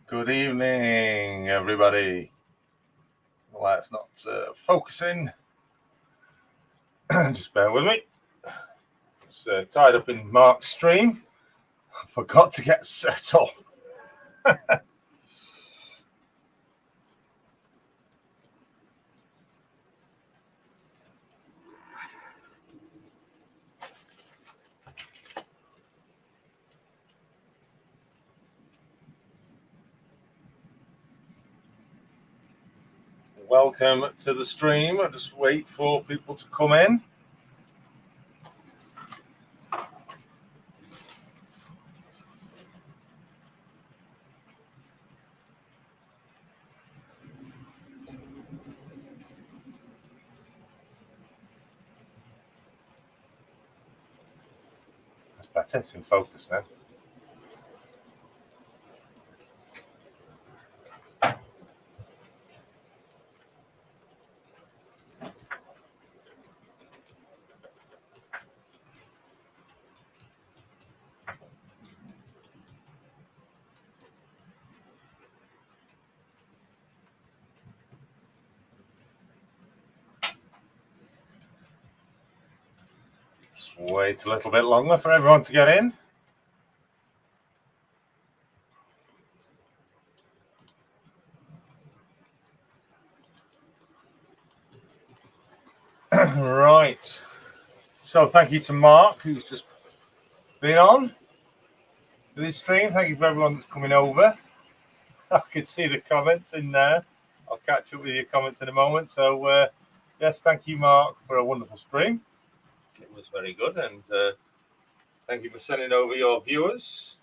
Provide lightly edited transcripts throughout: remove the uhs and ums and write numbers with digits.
Good evening, everybody. Well, it's not focusing. Just bear with me. It's tied up in Mark's stream. I forgot to get set up. Welcome to the stream. I'll just wait for people to come in. That's better. It's in focus now. Wait a little bit longer for everyone to get in. Right. So thank you to Mark, who's just been on with his stream. Thank you for everyone that's coming over. I can see the comments in there. I'll catch up with your comments in a moment. So, yes, thank you, Mark, for a wonderful stream. It was very good, and thank you for sending over your viewers.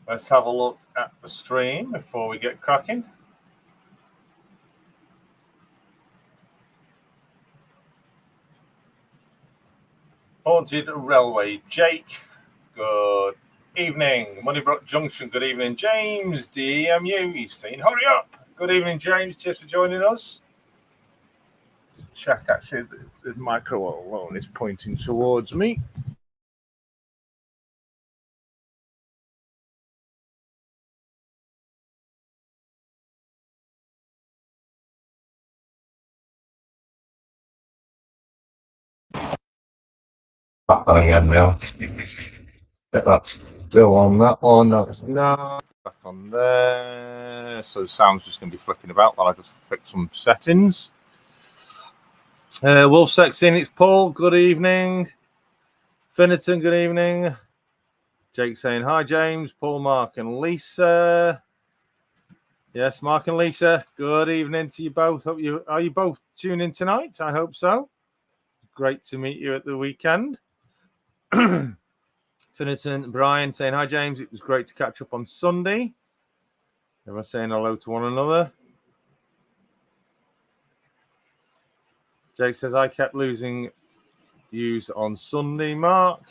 Let's have a look at the stream before we get cracking. Haunted Railway, Jake, good evening. Moneybrook Junction, good evening. James, DMU, you've seen. Hurry up. Good evening, James. Cheers for joining us. Check, actually, the microphone is pointing towards me. Oh, yeah, now. Get that still on that one. No. Back on there. So the sound's just going to be flicking about while I just fix some settings. Wolf Sex in, it's Paul. Good evening. Finnerton, good evening. Jake saying hi, James. Paul, Mark, and Lisa. Yes, Mark and Lisa. Good evening to you both. Are you both tuning in tonight? I hope so. Great to meet you at the weekend. Finnerton, Brian saying hi, James. It was great to catch up on Sunday. Everyone saying hello to one another. Jake says I kept losing views on Sunday. Mark,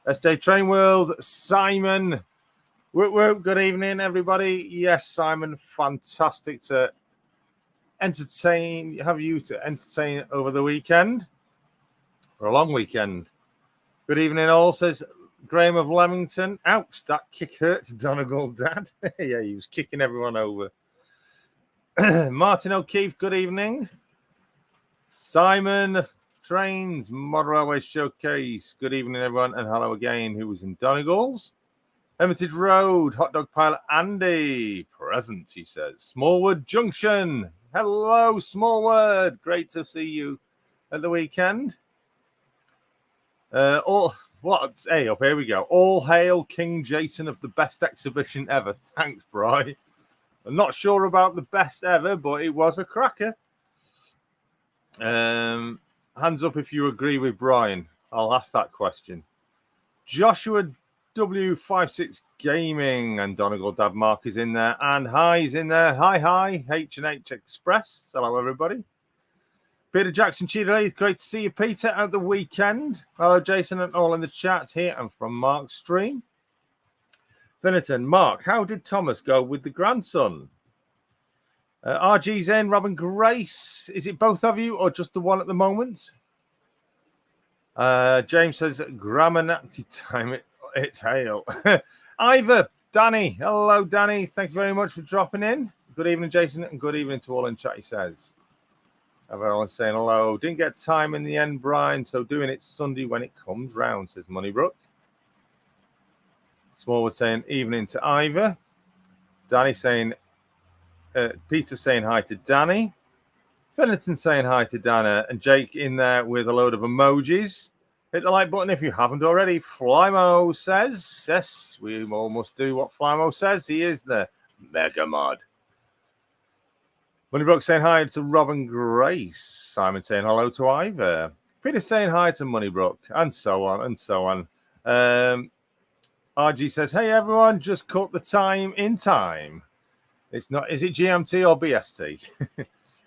SJ Train World, Simon. Good evening, everybody. Yes, Simon, fantastic to have you to entertain over the weekend for a long weekend. Good evening, all, says Graham of Leamington. Ouch, that kick hurt to Donegal, Dad. Yeah, he was kicking everyone over. Martin O'Keefe, good evening. Simon Trains, Model Railway Showcase. Good evening, everyone, and hello again. Who was in Donegal's? Hermitage Road, Hot Dog Pilot Andy, present, he says. Smallwood Junction, hello, Smallwood. Great to see you at the weekend. Here we go. All hail King Jason of the best exhibition ever. Thanks, Bri. I'm not sure about the best ever, but it was a cracker. Hands up if you agree with Brian. I'll ask that question. Joshua W56 Gaming and Donegal Dad Mark is in there, and Hi's in there. Hi, H&H Express. Hello, everybody. Peter Jackson Cheetah, great to see you, Peter, at the weekend. Hello, Jason, and all in the chat here, and from Mark's stream. Finnerton, Mark, how did Thomas go with the grandson? RG's in, Robin Grace. Is it both of you or just the one at the moment? James says, Grammar Nazi time. It's hail. Ivor, Danny. Hello, Danny. Thank you very much for dropping in. Good evening, Jason, and good evening to all in chat, he says. Everyone's saying hello. Didn't get time in the end, Brian, so doing it Sunday when it comes round, says Moneybrook. Smallwood saying evening to Ivor. Danny saying, Peter saying hi to Danny. Fennerton saying hi to Dana, and Jake in there with a load of emojis. Hit the like button if you haven't already. Flymo says, yes, we all must do what Flymo says. He is the Mega Mod. Moneybrook saying hi to Robin Grace. Simon saying hello to Ivor. Peter saying hi to Moneybrook, and so on and so on. RG says, hey everyone, just cut the time in time. It's not, is it GMT or BST?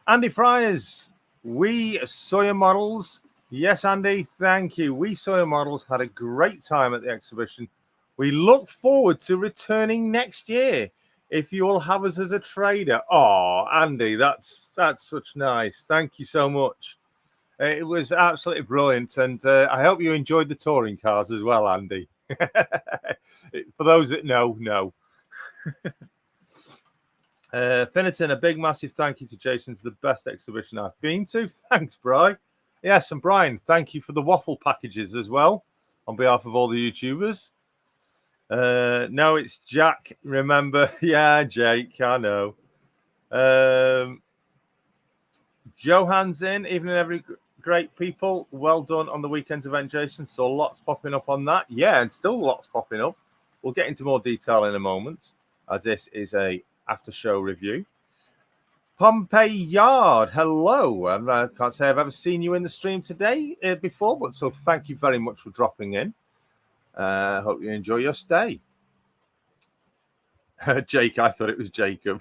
Andy Fryers, we Sawyer Models. Yes, Andy, thank you. We Sawyer Models had a great time at the exhibition. We look forward to returning next year if you will have us as a trader. Oh, Andy, that's such nice. Thank you so much. It was absolutely brilliant, and I hope you enjoyed the touring cars as well, Andy. For those that know, no. Finneton, a big massive thank you to Jason. It's the best exhibition I've been to. Thanks, Brian. Yes, and Brian, thank you for the waffle packages as well on behalf of all the YouTubers. No, it's Jack. Remember, yeah, Jake, I know. Johan's in, evening, every great people. Well done on the weekend's event, Jason. So lots popping up on that. Yeah, and still lots popping up. We'll get into more detail in a moment, as this is a after show review. Pompey Yard, hello. I can't say I've ever seen you in the stream today before, but so thank you very much for dropping in. Hope you enjoy your stay. Jake, I thought it was Jacob.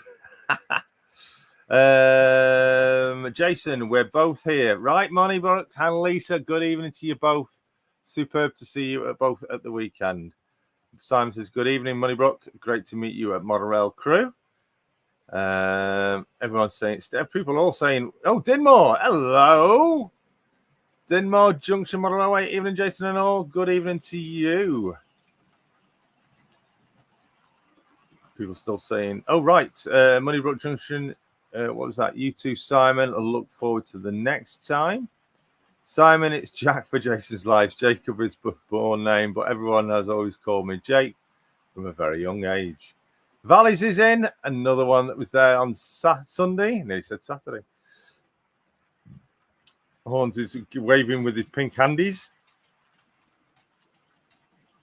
Jason, we're both here. Right, Moneybrook and Lisa, good evening to you both. Superb to see you both at the weekend. Simon says, good evening, Moneybrook. Great to meet you at Model Rail Crewe. Everyone's saying, people are all saying, oh, Dinmore, hello. Dinmore Junction Model Railway, evening, Jason and all. Good evening to you. People still saying, oh, right, Moneybrook Junction, what was that? E02 Simon, I'll look forward to the next time. Simon, it's Jack for Jason's Lives. Jacob is born name, but everyone has always called me Jake from a very young age. Valleys is in, another one that was there on Sunday. No, he said Saturday. Horns is waving with his pink handies.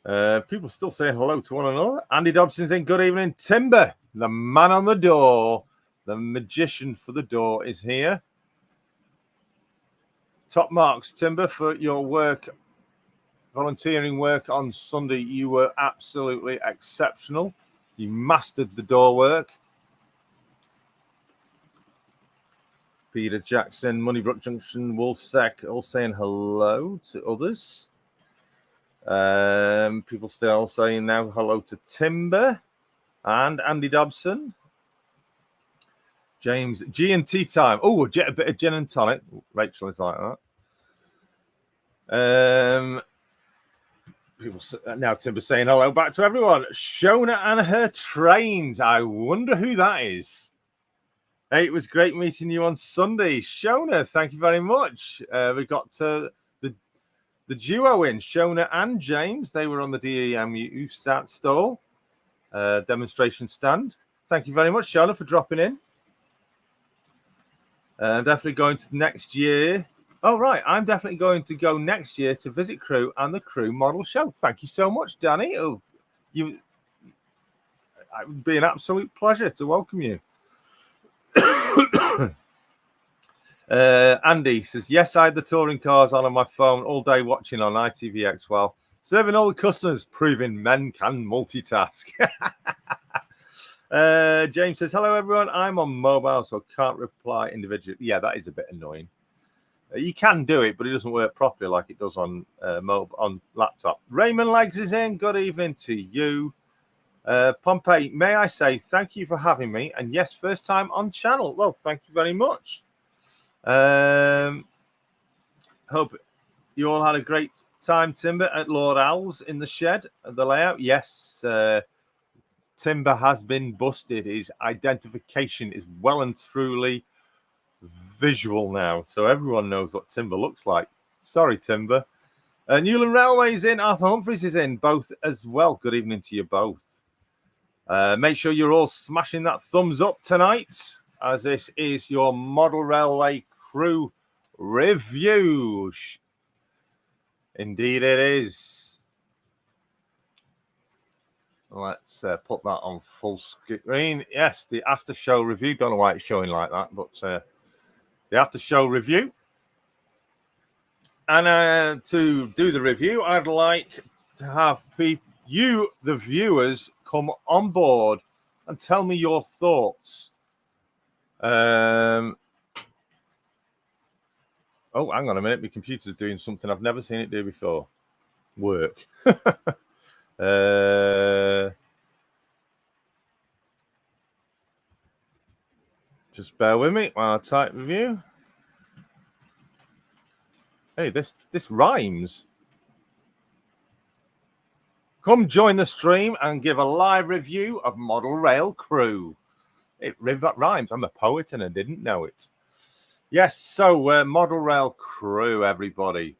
People still saying hello to one another. Andy Dobson's in, good evening. Timber, the man on the door, the magician for the door is here. Top marks, Timber, for your work, volunteering work on Sunday. You were absolutely exceptional. You mastered the door work. Peter Jackson, Moneybrook Junction, Wolfsec, all saying hello to others. People still saying now hello to Timber and Andy Dobson. James, G&T time. Oh, a bit of gin and tonic. Rachel is like that. People now, Timber saying hello back to everyone. Shona and her trains. I wonder who that is. Hey, it was great meeting you on Sunday. Shona, thank you very much. We got the duo in, Shona and James. They were on the DEMU stall, demonstration stand. Thank you very much, Shona, for dropping in. Definitely going to next year. Oh, right. I'm definitely going to go next year to visit Crewe and the Crewe Model Show. Thank you so much, Danny. It would be an absolute pleasure to welcome you. Andy says, yes, I had the touring cars on my phone all day watching on ITVX while serving all the customers, proving men can multitask. James says, hello, everyone. I'm on mobile, so can't reply individually. Yeah, that is a bit annoying. You can do it, but it doesn't work properly like it does on on laptop. Raymond Legs is in. Good evening to you. Pompey, may I say thank you for having me? And yes, first time on channel. Well, thank you very much. Hope you all had a great time, Timber, at Lord Al's in the shed, at the layout. Yes, Timber has been busted. His identification is well and truly visual now, so everyone knows what Timber looks like. Sorry, Timber. Newland Railway's in, Arthur Humphreys is in, both as well. Good evening to you both. Make sure you're all smashing that thumbs up tonight, as this is your Model Railway Crewe review. Indeed it is. Let's put that on full screen. Yes, the after show review. Don't know why it's showing like that, but the after show review. And to do the review, I'd like to have you, the viewers, come on board and tell me your thoughts. Oh, hang on a minute. My computer's doing something I've never seen it do before. Work. Just bear with me while I type review. Hey, this rhymes. Come join the stream and give a live review of Model Rail Crewe. It rhymes. I'm a poet and I didn't know it. Yes, so Model Rail Crewe, everybody.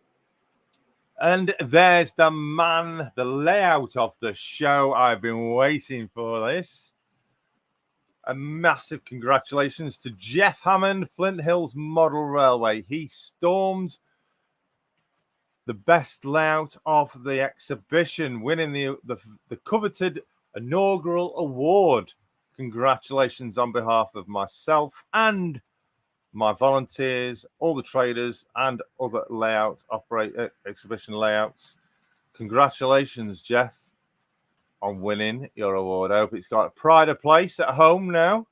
And there's the man, the layout of the show. I've been waiting for this. A massive congratulations to Jeff Hammond, Flint Hills Model Railway. He stormed the best layout of the exhibition, winning the coveted inaugural award. Congratulations on behalf of myself and my volunteers, all the traders, and other exhibition layouts. Congratulations, Jeff, on winning your award. I hope it's got a pride of place at home now.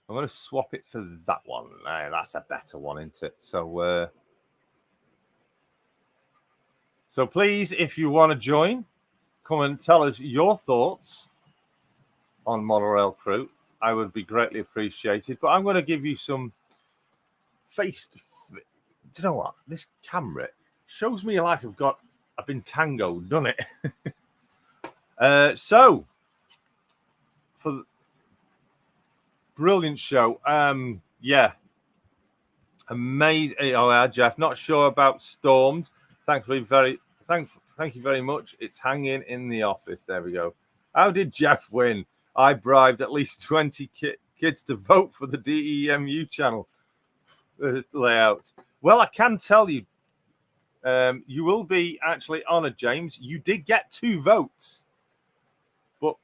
I'm going to swap it for that one. That's a better one, isn't it? So please, if you want to join, come and tell us your thoughts on Model Rail Crewe. I would be greatly appreciated. But I'm going to give you some face. Do you know what? This camera shows me like I've been tangoed, doesn't it? So for brilliant show. Yeah. Amazing. Oh, yeah, Jeff. Not sure about Stormed. Thank you very much. It's hanging in the office. There we go. How did Jeff win? I bribed at least 20 kids to vote for the DEMU channel layout. Well, I can tell you, you will be actually honoured, James. You did get 2 votes. But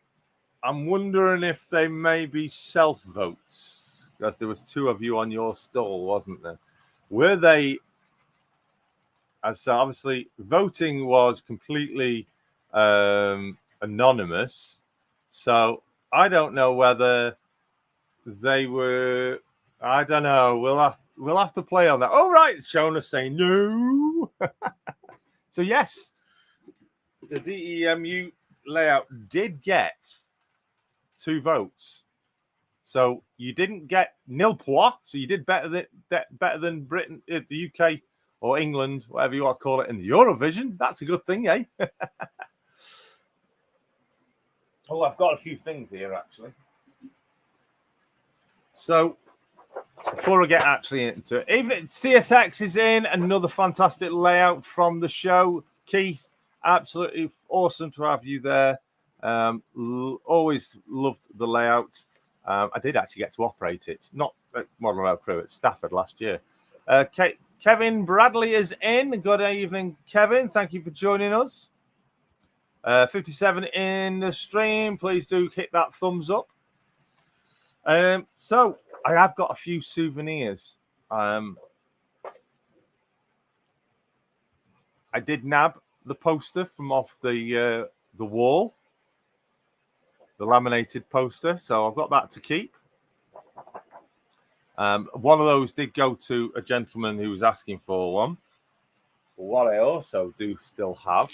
I'm wondering if they may be self-votes, because there was 2 of you on your stall, wasn't there? Were they? As obviously, voting was completely anonymous, so I don't know whether they were. I don't know. We'll have to play on that. Oh right, Shona's saying no. So yes, the DEMU layout did get 2 votes. So you didn't get nil point. So you did better than Britain, the UK, or England, whatever you want to call it, in the Eurovision. That's a good thing, eh? Oh, I've got a few things here actually. So before I get actually into it, even CSX is in, another fantastic layout from the show. Keith, absolutely awesome to have you there. Always loved the layout. I did actually get to operate it, not at Model Rail Crewe, at Stafford last year. Kevin Bradley is in. Good evening, Kevin. Thank you for joining us. 57 in the stream. Please do hit that thumbs up. So I have got a few souvenirs. I did nab the poster from off the wall, the laminated poster. So I've got that to keep. One of those did go to a gentleman who was asking for one. But what I also do still have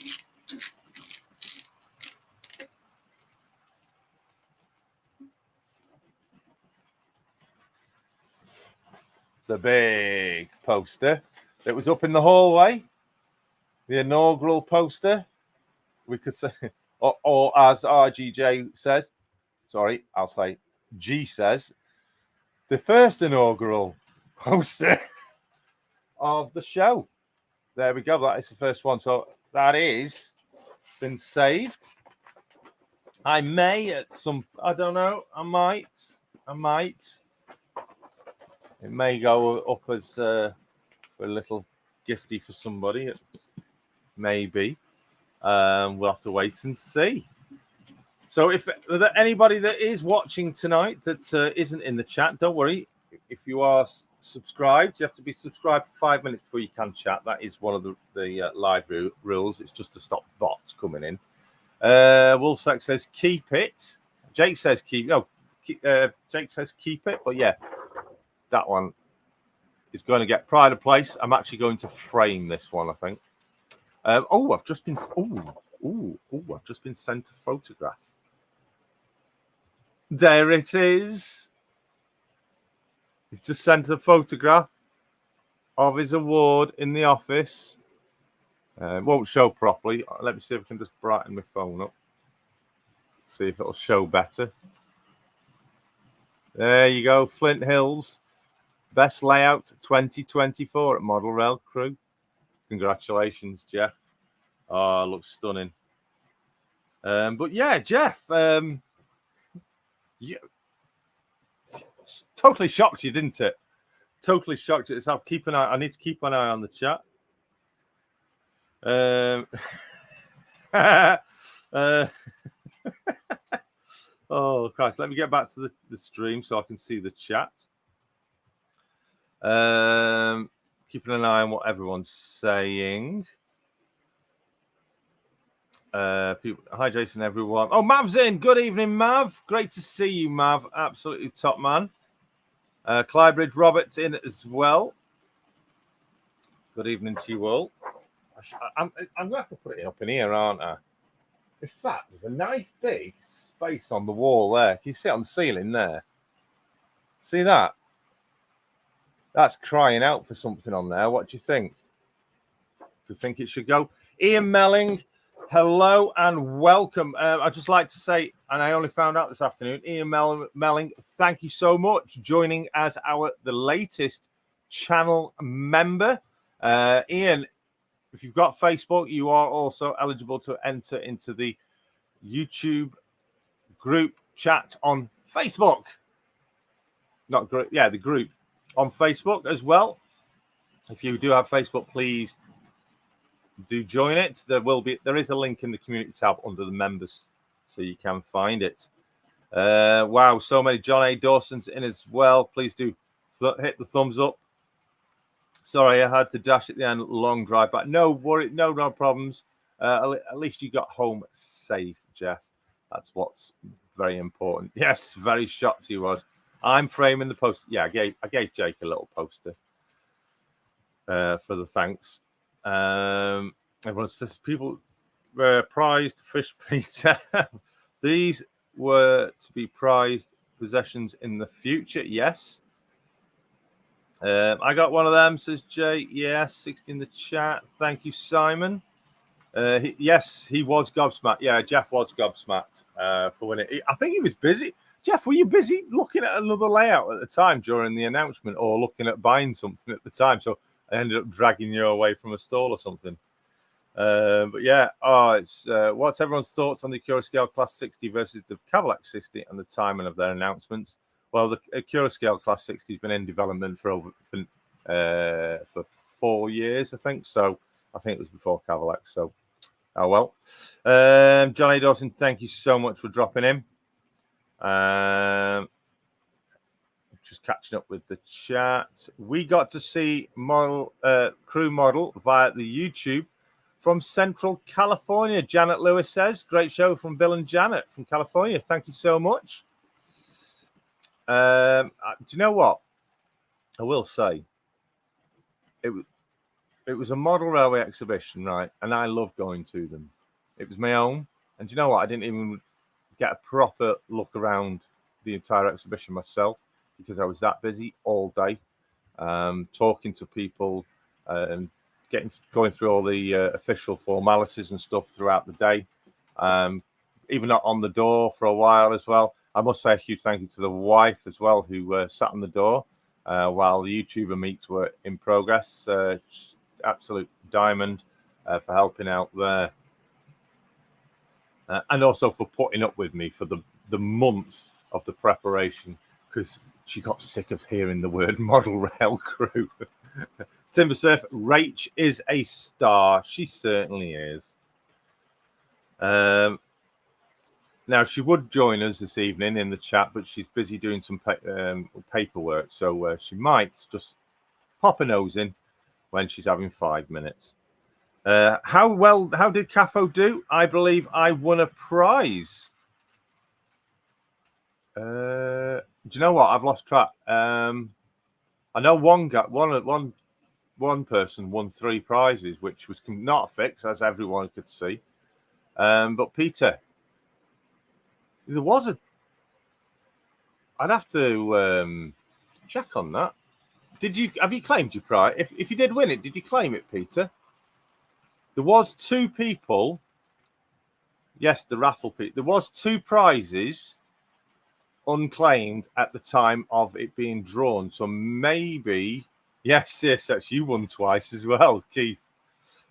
the big poster that was up in the hallway, the inaugural poster, we could say, or as RGJ says, sorry, I'll say G says, the first inaugural poster of the show. There we go. That is the first one. So that is been saved. I may at some, I don't know, I might. It may go up as a little gifty for somebody. Maybe. We'll have to wait and see. So if anybody that is watching tonight that isn't in the chat, don't worry. If you are subscribed, you have to be subscribed for 5 minutes before you can chat. That is one of the live rules. It's just to stop bots coming in. Wolfsack says keep it. Jake says keep. No, Jake says keep it. But yeah, that one is going to get pride of place. I'm actually going to frame this one, I think. I've just been sent a photograph. There it is. He's just sent a photograph of his award in the office. It won't show properly. Let me see if I can just brighten my phone up. See if it'll show better. There you go. Flint Hills. Best layout 2024 at Model Rail Crewe. Congratulations, Jeff. Oh, looks stunning. But yeah, Jeff, totally shocked you, didn't it? Totally shocked you. So keep an eye. I need to keep an eye on the chat. Oh Christ! Let me get back to the stream so I can see the chat. Keeping an eye on what everyone's saying. People, hi Jason, everyone. Oh, Mav's in. Good evening, Mav. Great to see you, Mav. Absolutely top man. Clybridge Roberts in as well. Good evening to you all. I'm going to have to put it up in here, aren't I? In fact, there's a nice big space on the wall there. Can you see it on the ceiling there? See that? That's crying out for something on there. What do you think? Do you think it should go? Ian Melling, hello and welcome. I'd just like to say, and I only found out this afternoon, Ian Melling, thank you so much for joining as the latest channel member. Ian, if you've got Facebook, you are also eligible to enter into the YouTube group chat on Facebook. Not group, yeah, the group on Facebook as well. If you do have Facebook, please do join it. There is a link in the community tab under the members, so you can find it. Wow, so many. John A. Dawson's in as well. Please do hit the thumbs up. Sorry, I had to dash at the end. Long drive back. No worry, no problems. At least you got home safe, Jeff. That's what's very important. Yes, very shocked he was. I'm framing the poster. Yeah, I gave Jake a little poster for the thanks. Everyone says people were prized fish Peter. These were to be prized possessions in the future. Yes. I got one of them, says Jay. Yes, 60 in the chat. Thank you, Simon. Yes, he was gobsmacked. Yeah, Jeff was gobsmacked for winning. I think he was busy. Jeff, were you busy looking at another layout at the time during the announcement or looking at buying something at the time? So I ended up dragging you away from a stall or something. But yeah, what's everyone's thoughts on the Curoscale Class 60 versus the Cadillac 60 and the timing of their announcements? Well, the Curoscale Class 60 has been in development for 4 years, I think. So I think it was before Cadillac. So, oh well. John A. Dawson, thank you so much for dropping in. Just catching up with the chat. We got to see Crewe model via the YouTube from Central California. Janet Lewis says, great show from Bill and Janet from California. Thank you so much. Do you know what? I will say it was a model railway exhibition, right? And I love going to them. It was my own. And do you know what? I didn't even get a proper look around the entire exhibition myself because I was that busy all day. talking to people, going through all the official formalities and stuff throughout the day. Even not on the door for a while as well. I must say a huge thank you to the wife as well, who sat on the door while the YouTuber meets were in progress. Absolute diamond for helping out there. And also for putting up with me for the months of the preparation, because she got sick of hearing the word model rail crew. Timber Surf, Rach is a star. She certainly is. Now, she would join us this evening in the chat, but she's busy doing some paperwork. So she might just pop a nose in when she's having 5 minutes. How did CAFO do? I believe I won a prize. Do you know what? I've lost track. I know one person won 3 prizes, which was not fixed, as everyone could see. But Peter, there was I'd have to check on that. Have you claimed your prize? If you did win it, did you claim it, Peter? There was 2 people. Yes, the raffle people. There was 2 prizes unclaimed at the time of it being drawn. So maybe, yes, that's you won twice as well, Keith.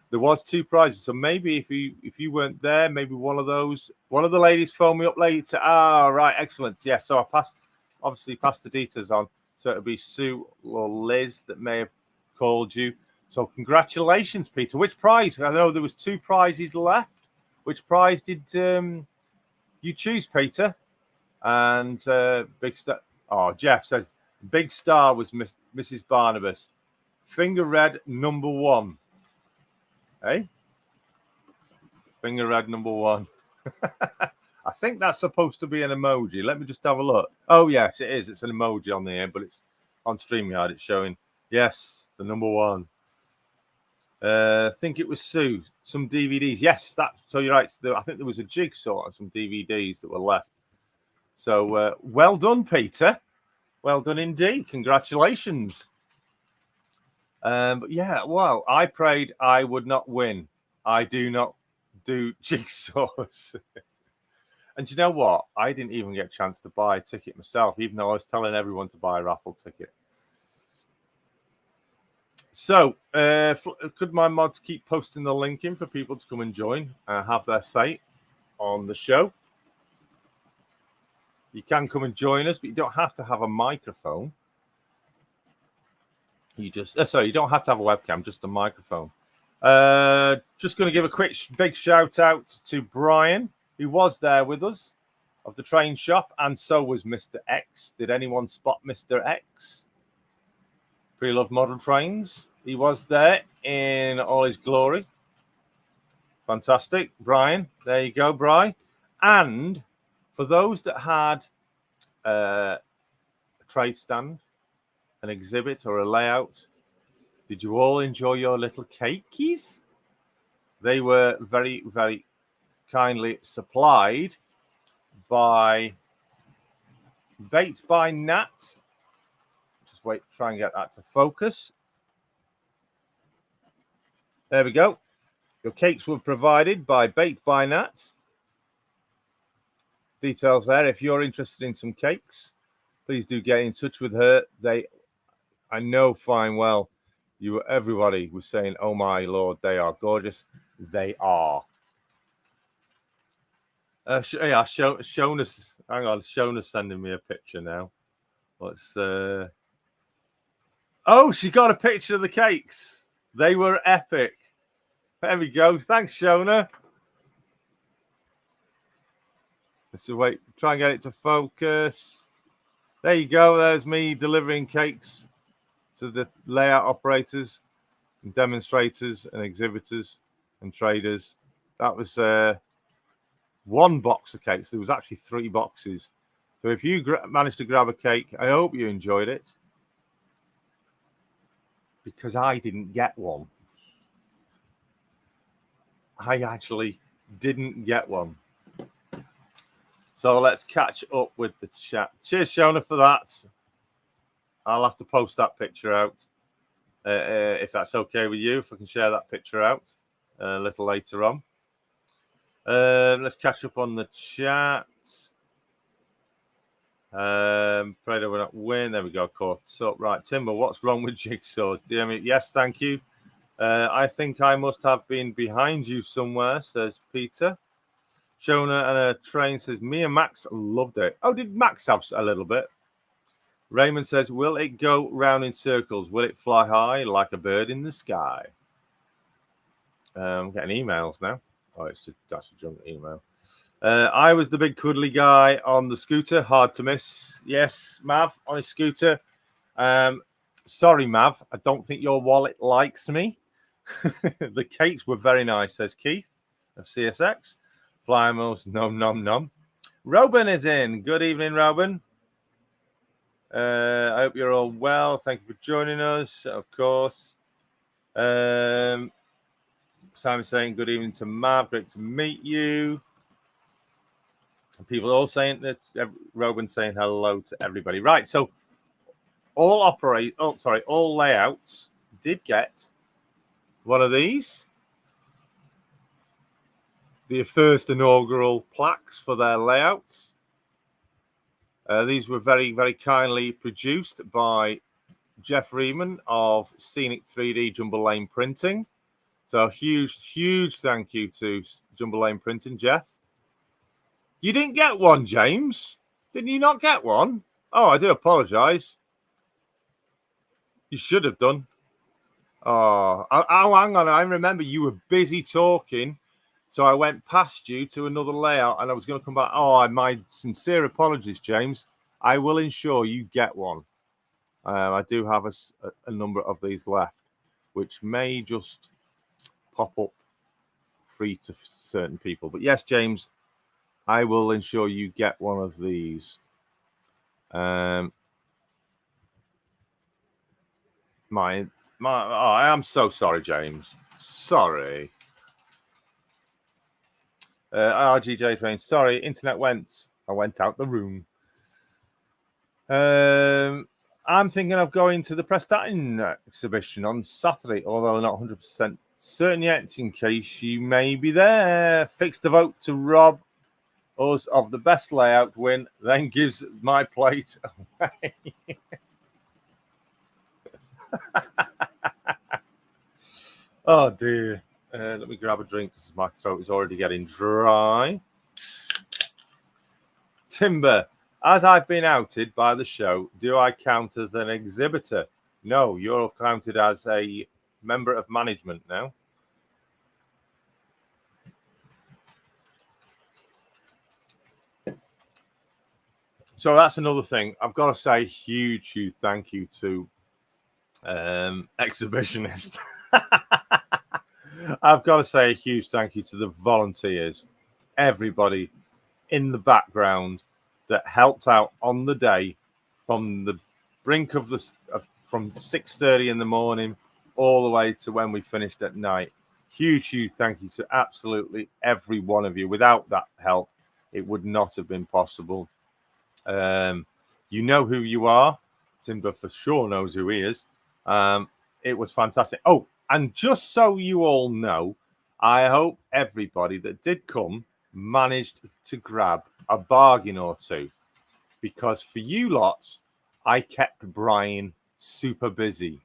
There was 2 prizes. So maybe if you weren't there, maybe one of the ladies phoned me up later. Right, excellent. Yes, so I passed the details on. So it'll be Sue or Liz that may have called you. So congratulations, Peter. Which prize? I know there was 2 prizes left. Which prize did you choose, Peter? And Big Star. Oh, Jeff says Big Star was Mrs. Barnabas. Finger red number 1. Hey? Finger red number 1. I think that's supposed to be an emoji. Let me just have a look. Oh, yes, it is. It's an emoji on the end, but it's on StreamYard. It's showing, yes, the number 1. I think it was Sue. Some DVDs. Yes, so you're right. I think there was a jigsaw and some DVDs that were left. So well done, Peter. Well done indeed. Congratulations. But yeah, well, I prayed I would not win. I do not do jigsaws. And you know what? I didn't even get a chance to buy a ticket myself, even though I was telling everyone to buy a raffle ticket. So, could my mods keep posting the link in for people to come and join and have their say on the show? You can come and join us, but you don't have to have a microphone. You don't have to have a webcam, just a microphone. Just going to give a quick big shout out to Brian, who was there with us of the train shop, and so was Mr. X. Did anyone spot Mr. X? Pre-loved model trains. He was there in all his glory. Fantastic. Brian, there you go, Brian. And for those that had a trade stand, an exhibit or a layout, did you all enjoy your little cakeys? They were very, very kindly supplied by Baked by Nat. Just wait, try and get that to focus. There we go. Your cakes were provided by Baked by Nat. Details there. If you're interested in some cakes, please do get in touch with her. I know fine well, everybody was saying, "Oh my Lord, they are gorgeous." They are. Shona's. Hang on, Shona's sending me a picture now. Let's. Oh, she got a picture of the cakes. They were epic. There we go. Thanks, Shona. Let's just wait. Try and get it to focus. There you go. There's me delivering cakes to the layout operators and demonstrators and exhibitors and traders. That was 1 box of cakes. There was actually 3 boxes. So if you managed to grab a cake, I hope you enjoyed it, because I didn't get one. I actually didn't get one. So let's catch up with the chat. Cheers, Shona, for that. I'll have to post that picture out if that's okay with you. If I can share that picture out a little later on. Let's catch up on the chat. Prado will not win. There we go. Caught up. Right, Timber, what's wrong with jigsaws? DM it. Yes, thank you. I think I must have been behind you somewhere, says Peter. Shona and a train says, me and Max loved it. Oh, did Max have a little bit? Raymond says, will it go round in circles? Will it fly high like a bird in the sky? I'm getting emails now. Oh, that's a junk email. I was the big cuddly guy on the scooter. Hard to miss. Yes, Mav, on a scooter. Sorry, Mav. I don't think your wallet likes me. The cakes were very nice, says Keith of CSX. Fly most nom nom nom. Robin is in. Good evening, Robin. I hope you're all well. Thank you for joining us, of course. Simon saying good evening to Mav. Great to meet you. And people all saying that Robin saying hello to everybody. Right, so all layouts did get one of these. The first inaugural plaques for their layouts. These were very, very kindly produced by Jeff Reeman of Scenic 3D Jumbo Lane Printing. So huge thank you to Jumbo Lane Printing, Jeff. You didn't get one, James. Didn't you not get one? Oh, I do apologise. You should have done. Oh, hang on. I remember you were busy talking. So I went past you to another layout and I was going to come back. Oh, my sincere apologies, James. I will ensure you get one. I do have a number of these left, which may just pop up free to certain people. But yes, James, I will ensure you get one of these. I am so sorry, James. Sorry. RGJ train. Sorry, internet went. I went out the room. I'm thinking of going to the Prestatyn exhibition on Saturday, although I'm not 100% certain yet. In case you may be there, fix the vote to rob us of the best layout win, then gives my plate away. Oh dear. Let me grab a drink because my throat is already getting dry. Timber, as I've been outed by the show, do I count as an exhibitor? No, you're counted as a member of management now. So that's another thing. I've got to say huge thank you to Exhibitionist. I've got to say a huge thank you to the volunteers, everybody in the background that helped out on the day from the brink of from 6:30 in the morning all the way to when we finished at night. Huge thank you to absolutely every one of you. Without that help, it would not have been possible. You know who you are. Timber for sure knows who he is. It was fantastic. Oh, and just so you all know, I hope everybody that did come managed to grab a bargain or two, because for you lots, I kept Brian super busy.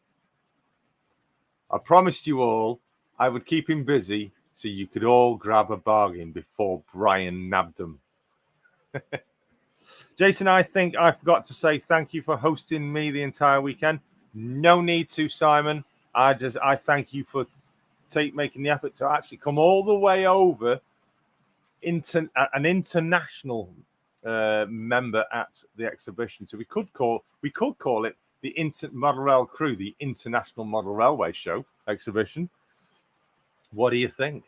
I promised you all I would keep him busy so you could all grab a bargain before Brian nabbed them. Jason, I think I forgot to say thank you for hosting me the entire weekend. No need to, Simon. I thank you for making the effort to actually come all the way over into an international member at the exhibition. So we could call it the Model Rail Crewe, the International Model Railway Show exhibition. What do you think?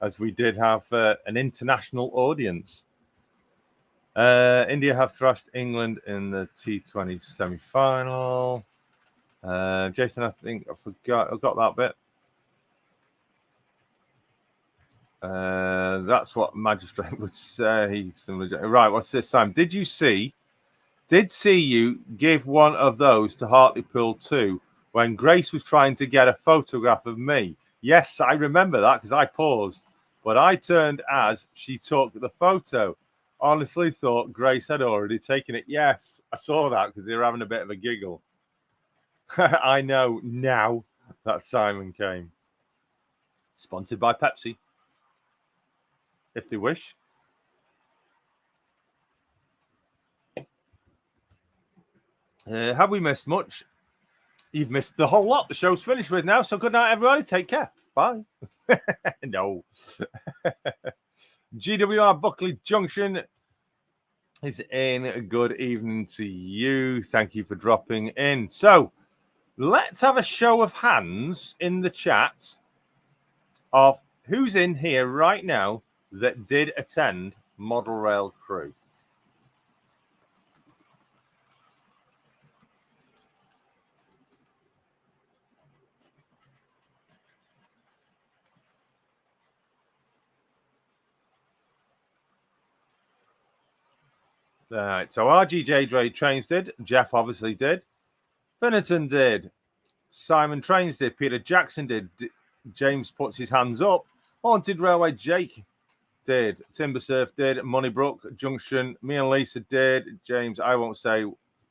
As we did have an international audience. India have thrashed England in the T20 semi-final. Jason, I think I got that bit. That's what Magistrate would say. Right, what's this, Sam? Did did see you give one of those to Hartlepool too when Grace was trying to get a photograph of me. Yes, I remember that because I paused, but I turned as she took the photo. Honestly thought Grace had already taken it. Yes, I saw that because they were having a bit of a giggle. I know now that Simon came. Sponsored by Pepsi, if they wish. Have we missed much? You've missed the whole lot. The show's finished with now. So good night, everybody. Take care. Bye. No. GWR Buckley Junction is in. Good evening to you. Thank you for dropping in. So let's have a show of hands in the chat of who's in here right now that did attend Model Rail Crewe. All right, so RGJ Dre Trains did. Jeff obviously did. Finnerton did. Simon Trains did. Peter Jackson did. James puts his hands up. Haunted Railway Jake did. Timbersurf did. Moneybrook Junction. Me and Lisa did. James, I won't say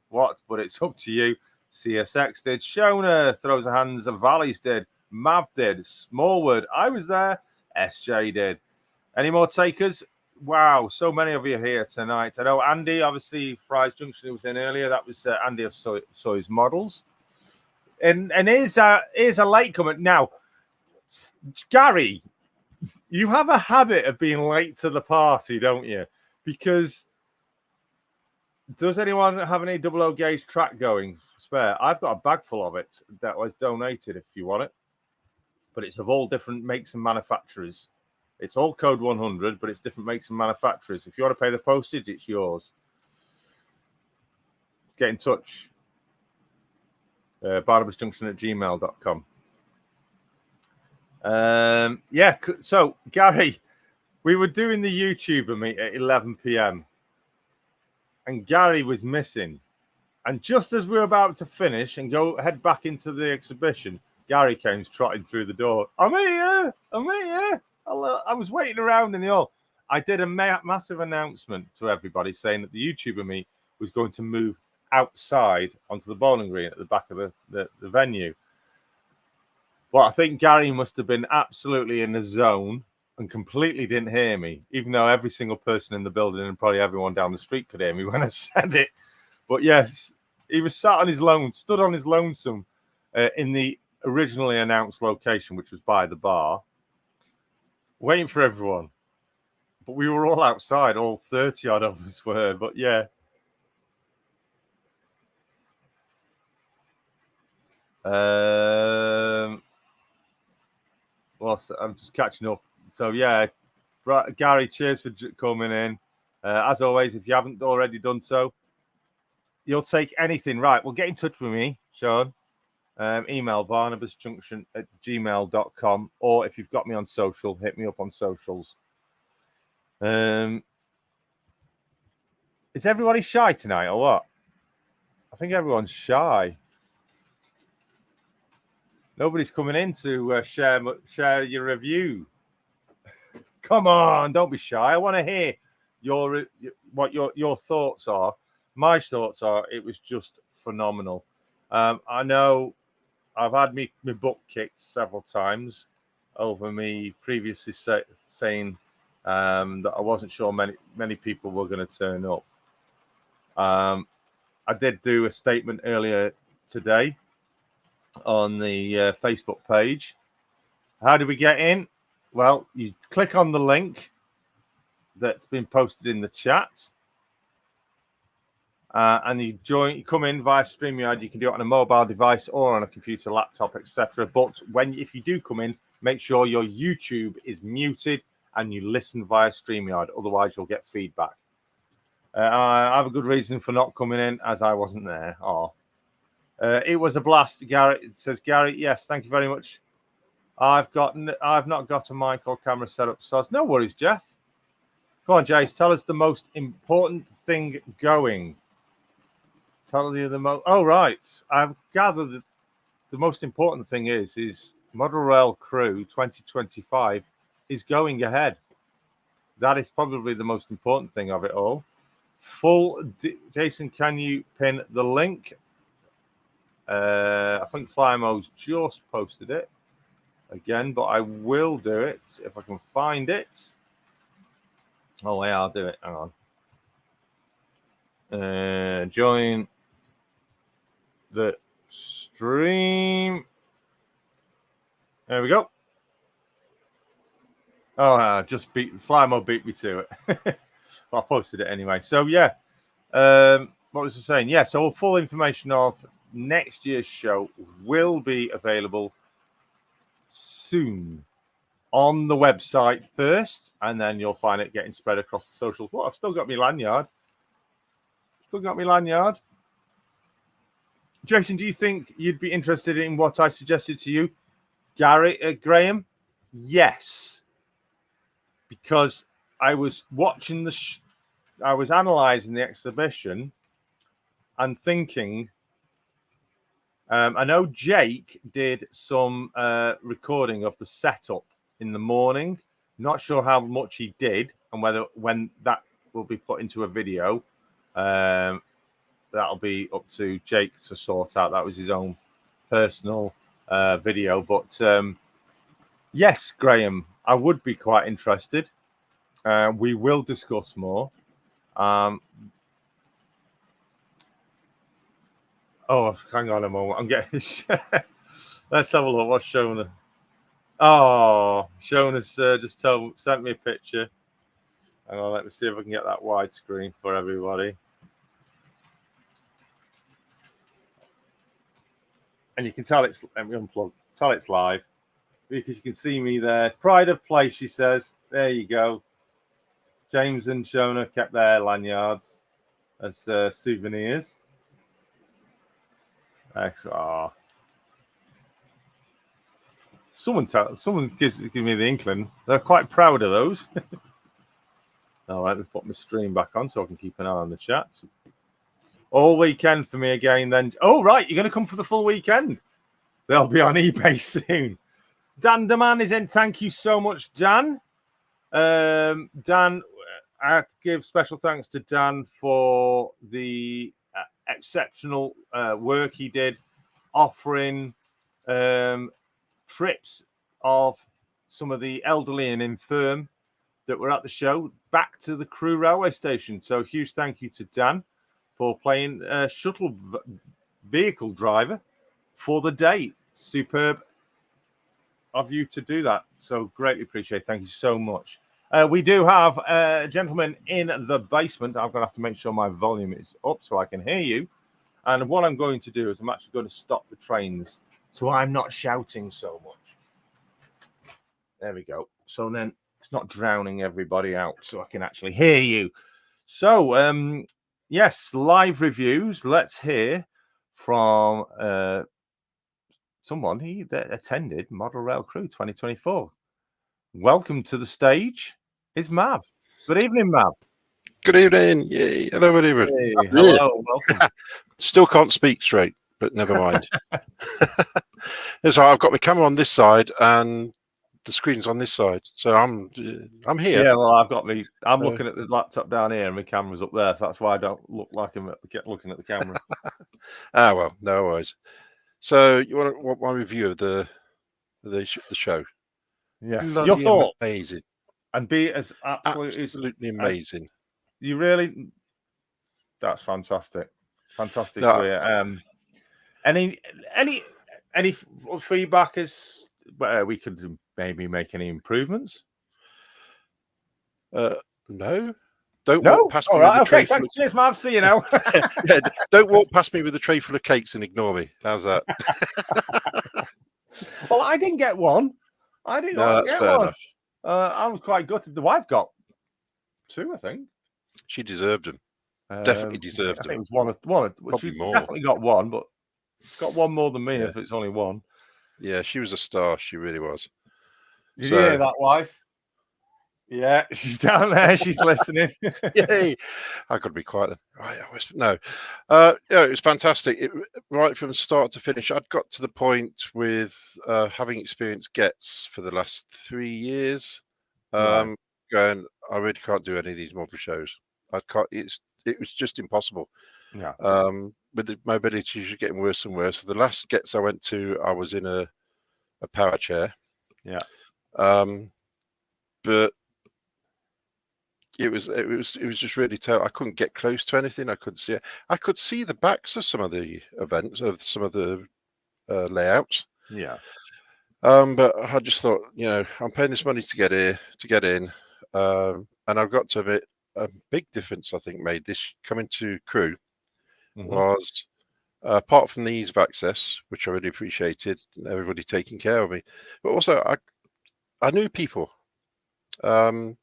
what, but it's up to you. CSX did. Shona throws her hands. Valleys did. Mav did. Smallwood, I was there. SJ did. Any more takers? Wow, so many of you here tonight. I know Andy, obviously, Fry's Junction, who was in earlier. That was Andy of Soy's Models. And here's a late comment. Now, Gary, you have a habit of being late to the party, don't you? Because does anyone have any 00 gauge track going spare? I've got a bag full of it that was donated if you want it. But it's of all different makes and manufacturers. It's all code 100, but it's different makes and manufacturers. If you want to pay the postage, it's yours. Get in touch. BarnabasJunction@gmail.com. Yeah, so Gary, we were doing the YouTuber meet at 11 p.m. and Gary was missing. And just as we were about to finish and head back into the exhibition, Gary came trotting through the door. I'm here. I was waiting around in the hall. I did a massive announcement to everybody saying that the YouTuber meet was going to move outside onto the bowling green at the back of the venue. Well, I think Gary must have been absolutely in the zone and completely didn't hear me, even though every single person in the building and probably everyone down the street could hear me when I said it. But yes, he was stood on his lonesome in the originally announced location, which was by the bar, waiting for everyone. But we were all outside, all 30 odd of us were. But yeah. Well, I'm just catching up. So yeah, Gary, cheers for coming in. As always, if you haven't already done so, you'll take anything. Right, well, get in touch with me, Sean. Email barnabasjunction@gmail.com, or if you've got me on social, hit me up on socials. Is everybody shy tonight or what? I think everyone's shy. Nobody's coming in to share your review. Come on, don't be shy. I want to hear what your thoughts are. My thoughts are it was just phenomenal. I know I've had my butt kicked several times over me previously saying that I wasn't sure many people were going to turn up. I did do a statement earlier today on the Facebook page. How do we get in? Well, you click on the link that's been posted in the chat. And you come in via StreamYard. You can do it on a mobile device or on a computer, laptop, etc. But if you do come in, make sure your YouTube is muted and you listen via StreamYard. Otherwise, you'll get feedback. I have a good reason for not coming in, as I wasn't there. It was a blast, Gary. It says Gary, yes, thank you very much. I've not got a mic or camera set up, so it's no worries, Jeff. Come on, Jace, tell us the most important thing going. tell you the most. Oh, right. I've gathered that the most important thing is Model Rail Crewe 2025 is going ahead. That is probably the most important thing of it all. Jason, can you pin the link? I think Flymo's just posted it again, but I will do it if I can find it. Oh, yeah, I'll do it. Hang on. Join the stream. There we go. Oh, Flymo beat me to it. I posted it anyway. So yeah, what was I saying? Yeah, so full information of next year's show will be available soon on the website first, and then you'll find it getting spread across the socials. Well, I've still got my lanyard. Jason, do you think you'd be interested in what I suggested to you, Graham? Yes, because I was watching I was analysing the exhibition and thinking. I know Jake did some recording of the setup in the morning. Not sure how much he did and when that will be put into a video. That'll be up to Jake to sort out. That was his own personal video. But yes, Graham, I would be quite interested. We will discuss more. Oh, hang on a moment. I'm getting. Let's have a look. What's Shona? Oh, Shona's just sent me a picture. Hang on, let me see if I can get that widescreen for everybody. And you can tell it's. Let me unplug. Tell it's live because you can see me there. Pride of place, she says. There you go. James and Shona kept their lanyards as souvenirs. Excellent. Someone gives me the inkling. They're quite proud of those. All right, let's put my stream back on so I can keep an eye on the chat. All weekend for me again. Then, oh right, you're going to come for the full weekend. They'll be on eBay soon. Dan Deman is in. Thank you so much, Dan. Dan, I give special thanks to Dan for the exceptional work he did, offering trips of some of the elderly and infirm that were at the show back to the Crewe railway station. So huge thank you to Dan for playing shuttle vehicle driver for the day. Superb of you to do that. So greatly appreciate. Thank you so much. We do have a gentleman in the basement. I'm going to have to make sure my volume is up so I can hear you. And what I'm going to do is I'm actually going to stop the trains so I'm not shouting so much. There we go. So then it's not drowning everybody out so I can actually hear you. So, yes, live reviews. Let's hear from someone that attended Model Rail Crewe 2024. Welcome to the stage is Mav. Good evening, Mav. Good evening. Yay. Hello, everyone. Hey, hello, welcome. Still can't speak straight, but never mind. So I've got my camera on this side and the screen's on this side. So I'm here. Yeah, well, I'm looking at the laptop down here and my camera's up there. So that's why I don't look like I'm looking at the camera. Well, no worries. So you want my review of the show? Yeah. Bloody Your thought. Amazing. And be as absolutely amazing. You really, that's fantastic. Fantastic. No, any feedback is we could maybe make any improvements? No. Don't walk past me with a tray full of... Cheers, Mav. See you now. Yeah, don't walk past me with a tray full of cakes and ignore me. How's that? Well, I didn't get one. I didn't get one. I was quite gutted. The wife got 2, I think. She deserved them. Definitely deserved them. I think it was one. She more. Definitely got one, but got one more than me if it's only one. Yeah, she was a star. She really was. Did you hear that, wife? Yeah, she's down there. She's listening. Yay! I got to be quiet then. Right, no. Yeah, it was fantastic. Right from start to finish, I'd got to the point with having experienced Gets for the last 3 years. Right. Going, I really can't do any of these model shows. I can't. It was just impossible. Yeah. With the mobility issues getting worse and worse. The last Gets I went to, I was in a power chair. Yeah. But it was just really terrible. I couldn't get close to anything. I couldn't see it. I could see the backs of some of the events, of some of the layouts. Yeah. But I just thought, I'm paying this money to get here, to get in, and I've got to admit, a big difference I think made this coming to Crewe was, apart from the ease of access, which I really appreciated, everybody taking care of me, but also I knew people. Been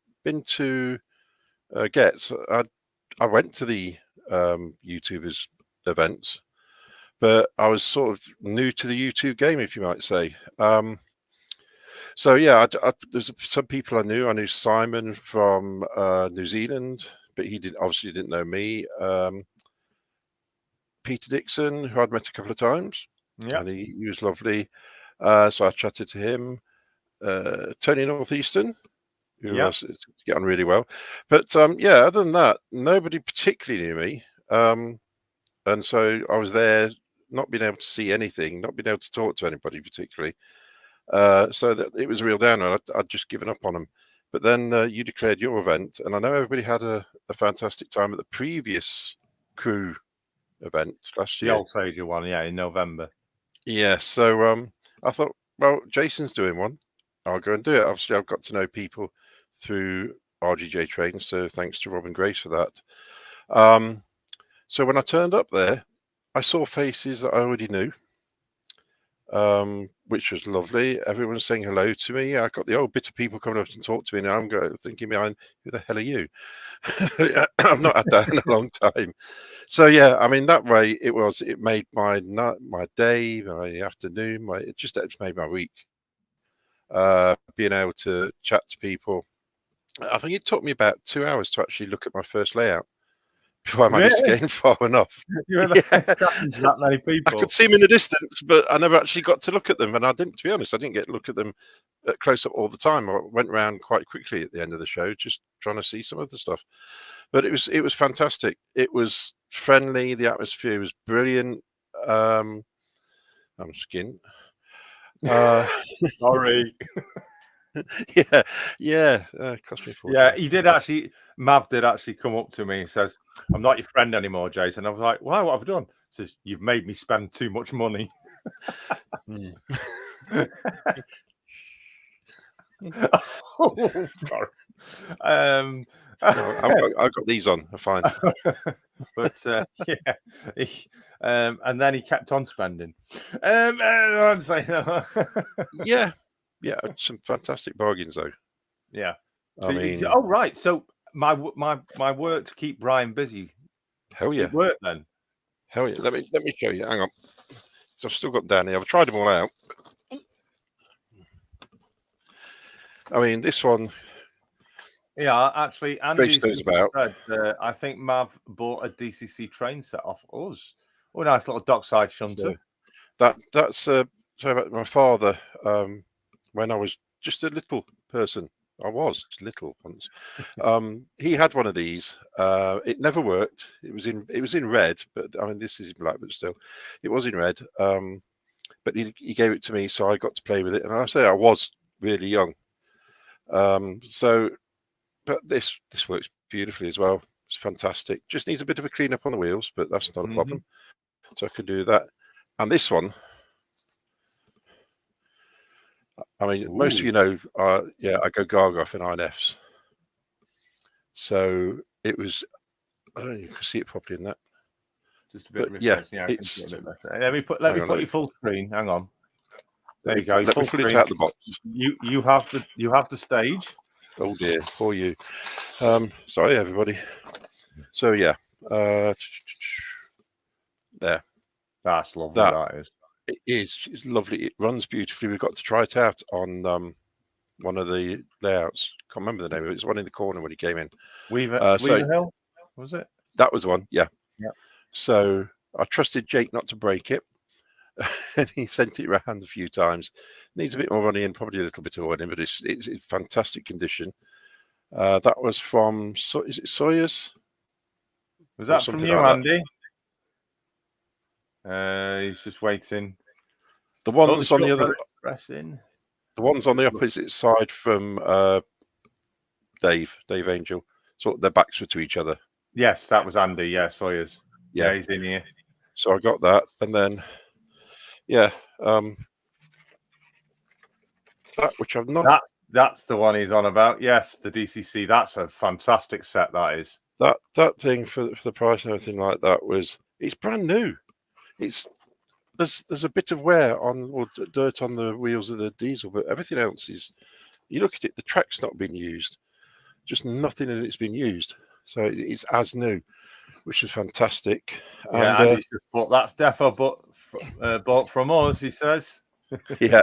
to Gets. I went to the YouTubers events, but I was sort of new to the E02 game, if you might say. So yeah, there's some people I knew. I knew Simon from New Zealand, but he obviously didn't know me. Peter Dixon, who I'd met a couple of times, and he was lovely. So I chatted to him. Tony Northeastern, who was get on really well. But yeah, other than that, nobody particularly knew me. And so I was there, not being able to see anything, not being able to talk to anybody particularly. So that it was a real downer. I'd just given up on them. But then you declared your event, and I know everybody had a fantastic time at the previous Crewe event last year. The Old Sager one, in November. Yeah, so I thought, well, Jason's doing one. I'll go and do it. Obviously, I've got to know people through RGJ Trading, so thanks to Robin Grace for that. So when I turned up there, I saw faces that I already knew, which was lovely. Everyone was saying hello to me. I got the old bit of people coming up and talk to me, and I'm thinking behind, who the hell are you? I've not had that in a long time. So yeah, I mean, that way it made my day, my afternoon, it just made my week. Being able to chat to people. I think it took me about 2 hours to actually look at my first layout before I managed to get in far enough. That many people. I could see them in the distance, but I never actually got to look at them. And I didn't, to be honest, I didn't get to look at them close up all the time. I went around quite quickly at the end of the show, just trying to see some of the stuff. But it was fantastic. It was friendly. The atmosphere was brilliant. I'm skint. Sorry. Yeah. Cost me 40. Yeah, he did actually. Mav did actually come up to me and says, "I'm not your friend anymore, Jason." I was like, "Why? What have I done?" He says, "You've made me spend too much money." Oh, sorry. I've got these on. I'm fine. But and then he kept on spending. Yeah, some fantastic bargains though. Yeah. I mean, right. So my work to keep Brian busy. Hell yeah. It worked then. Hell yeah. Let me show you. Hang on. So I've still got down here. I've tried them all out. I mean, this one. Yeah, actually, Andy about. Said, I think Mav bought a DCC train set off us. Oh, nice little dockside shunter. So that's so about my father. When I was just a little person, I was little once. He had one of these. It never worked. It was in red, but I mean this is in black, but still, it was in red. But he gave it to me, so I got to play with it. And I say I was really young. But this works beautifully as well. It's fantastic. Just needs a bit of a clean up on the wheels, but that's not a problem. So I could do that. And this one, I mean, most of you know, I go gaga for 9Fs. So it was, I don't know if you can see it properly in that. Just a bit. But yeah, it's a bit better. Let me put you full screen. Hang on. There you go. Let me pull it out the box. You have the stage. Oh dear, for you. Sorry, everybody. So yeah, there. That's lovely. That is. It is. It's lovely. It runs beautifully. We've got to try it out on one of the layouts. Can't remember the name of it. It's one in the corner when he came in. Weaver Hill, was it? That was the one, yeah. Yeah. So I trusted Jake not to break it, and he sent it around a few times. Needs a bit more running and probably a little bit of oiling, but it's in fantastic condition. That was from, is it Sawyer's? Was that from you, like Andy? He's just waiting. The ones on the other, pressing. The ones on the opposite side from Dave Angel, so their backs were to each other. Yes, that was Andy. Yeah, Sawyer's. Yeah, he's in here. So I got that, and then that which I've not. That's the one he's on about. Yes, the DCC. That's a fantastic set. That is. That thing for the price and everything like that it's brand new. There's a bit of wear on or dirt on the wheels of the diesel, but everything else is. You look at it, the track's not been used. Just nothing in it's been used, so it's as new, which is fantastic. Yeah, and that's defo bought from us. He says. Yeah.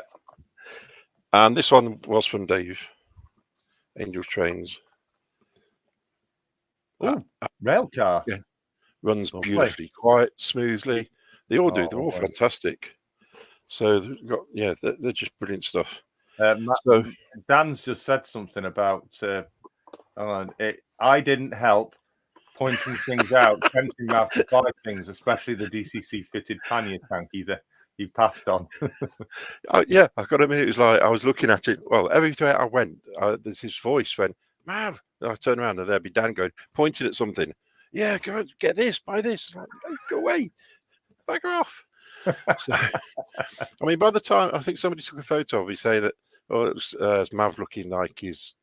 And this one was from Dave, Angel's Trains. Oh, rail car. Yeah, runs beautifully, quite smoothly. They all do. They're all fantastic. So they're just brilliant stuff. Dan's just said something about. I didn't help pointing things out, tempting Mav to buy things, especially the DCC fitted pannier tank he passed on. Yeah, I got to admit, it was like I was looking at it. Well, everywhere I went, there's his voice went, Mav. And I turn around and there'd be Dan going, pointing at something. Yeah, go get this, buy this. Like, go away, back off. So, I mean, by the time I think somebody took a photo of me saying that, it was Mav looking like his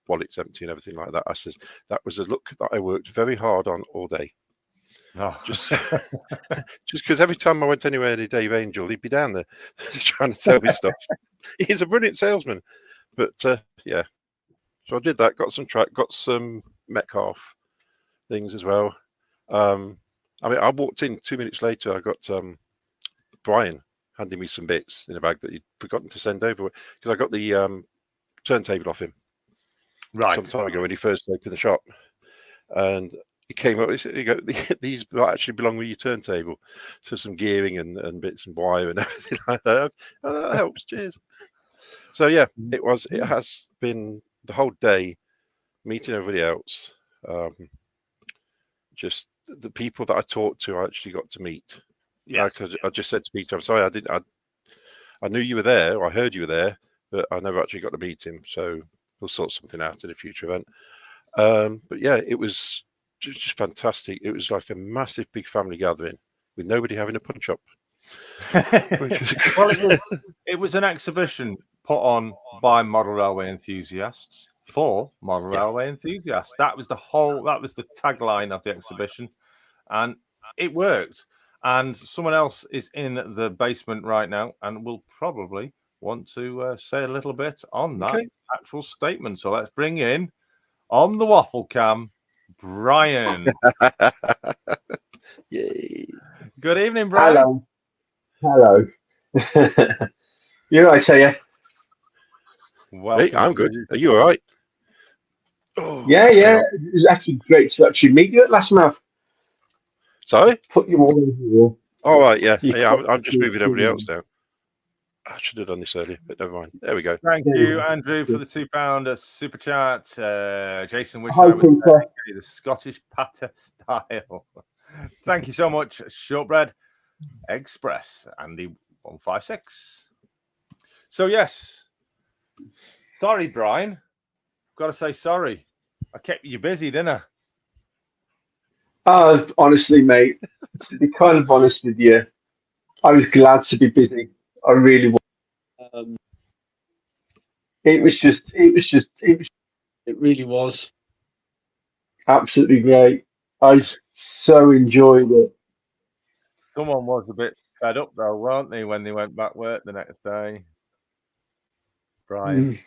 wallet's empty and everything like that. I says that was a look that I worked very hard on all day. Oh. Just because every time I went anywhere near Dave Angel, he'd be down there trying to sell me stuff. He's a brilliant salesman. But yeah, so I did that. Got some track, got some Metcalf things as well. I mean, I walked in 2 minutes later. I got Brian handing me some bits in a bag that he'd forgotten to send over because I got the turntable off him some time ago when he first opened the shop, and he came up. He said, "These actually belong with your turntable." So some gearing and bits and wire and everything like that. Oh, that helps. Cheers. So yeah, it has been the whole day meeting everybody else. Just the people that I talked to, I actually got to meet. Yeah, because I just said to Peter, "I'm sorry, I knew you were there, or I heard you were there, but I never actually got to meet him. So we'll sort something out in a future event." But yeah, it was just fantastic. It was like a massive, big family gathering with nobody having a punch up. Well, it was an exhibition put on by model railway enthusiasts for model railway enthusiasts. That was the tagline of the exhibition, and it worked. And someone else is in the basement right now and will probably want to say a little bit on that actual statement. So let's bring in, on the waffle cam, Brian. Yay. Good evening, Brian. Hello. You're right, are you? Hey, I'm good. Are you all right? Oh, yeah. It was actually great to actually meet you at last month. Sorry? Put you all in here. All right, yeah. I'm just moving everybody else now. I should have done this earlier, but never mind. There we go. Thank you, Andrew, for the £2 super chat. Jason wishes I was the Scottish patter style. Thank you so much, Shortbread Express, Andy156. So yes, sorry, Brian. Got to say sorry. I kept you busy, didn't I? Honestly, mate, to be kind of honest with you, I was glad to be busy. I really was. It really was absolutely great. I so enjoyed it. Someone was a bit fed up though, weren't they, when they went back work the next day? Brian.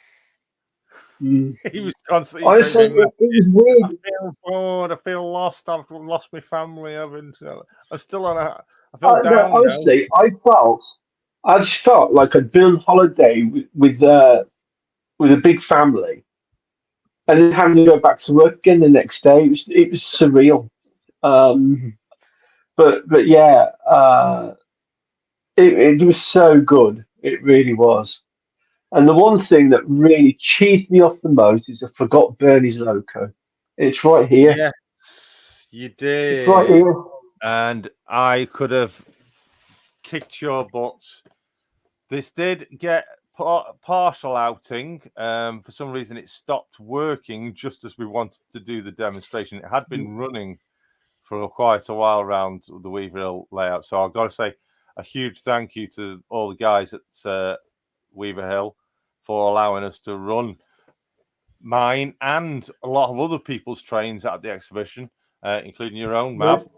He was constantly. Honestly, it was weird. I feel bored. I feel lost. I've lost my family. I'm still on a. I feel down. No, honestly, I just felt like I'd been on holiday with with a big family, and then having to go back to work again the next day. It was surreal. But yeah, it was so good. It really was. And the one thing that really cheesed me off the most is I forgot Bernie's loco. It's right here. Yes, you It's right did. here. And I could have kicked your butts. This did get partial outing. For some reason, it stopped working just as we wanted to do the demonstration. It had been running for quite a while around the Weaver Hill layout. So I've got to say a huge thank you to all the guys at Weaver Hill for allowing us to run mine and a lot of other people's trains at the exhibition, including your own, Mav.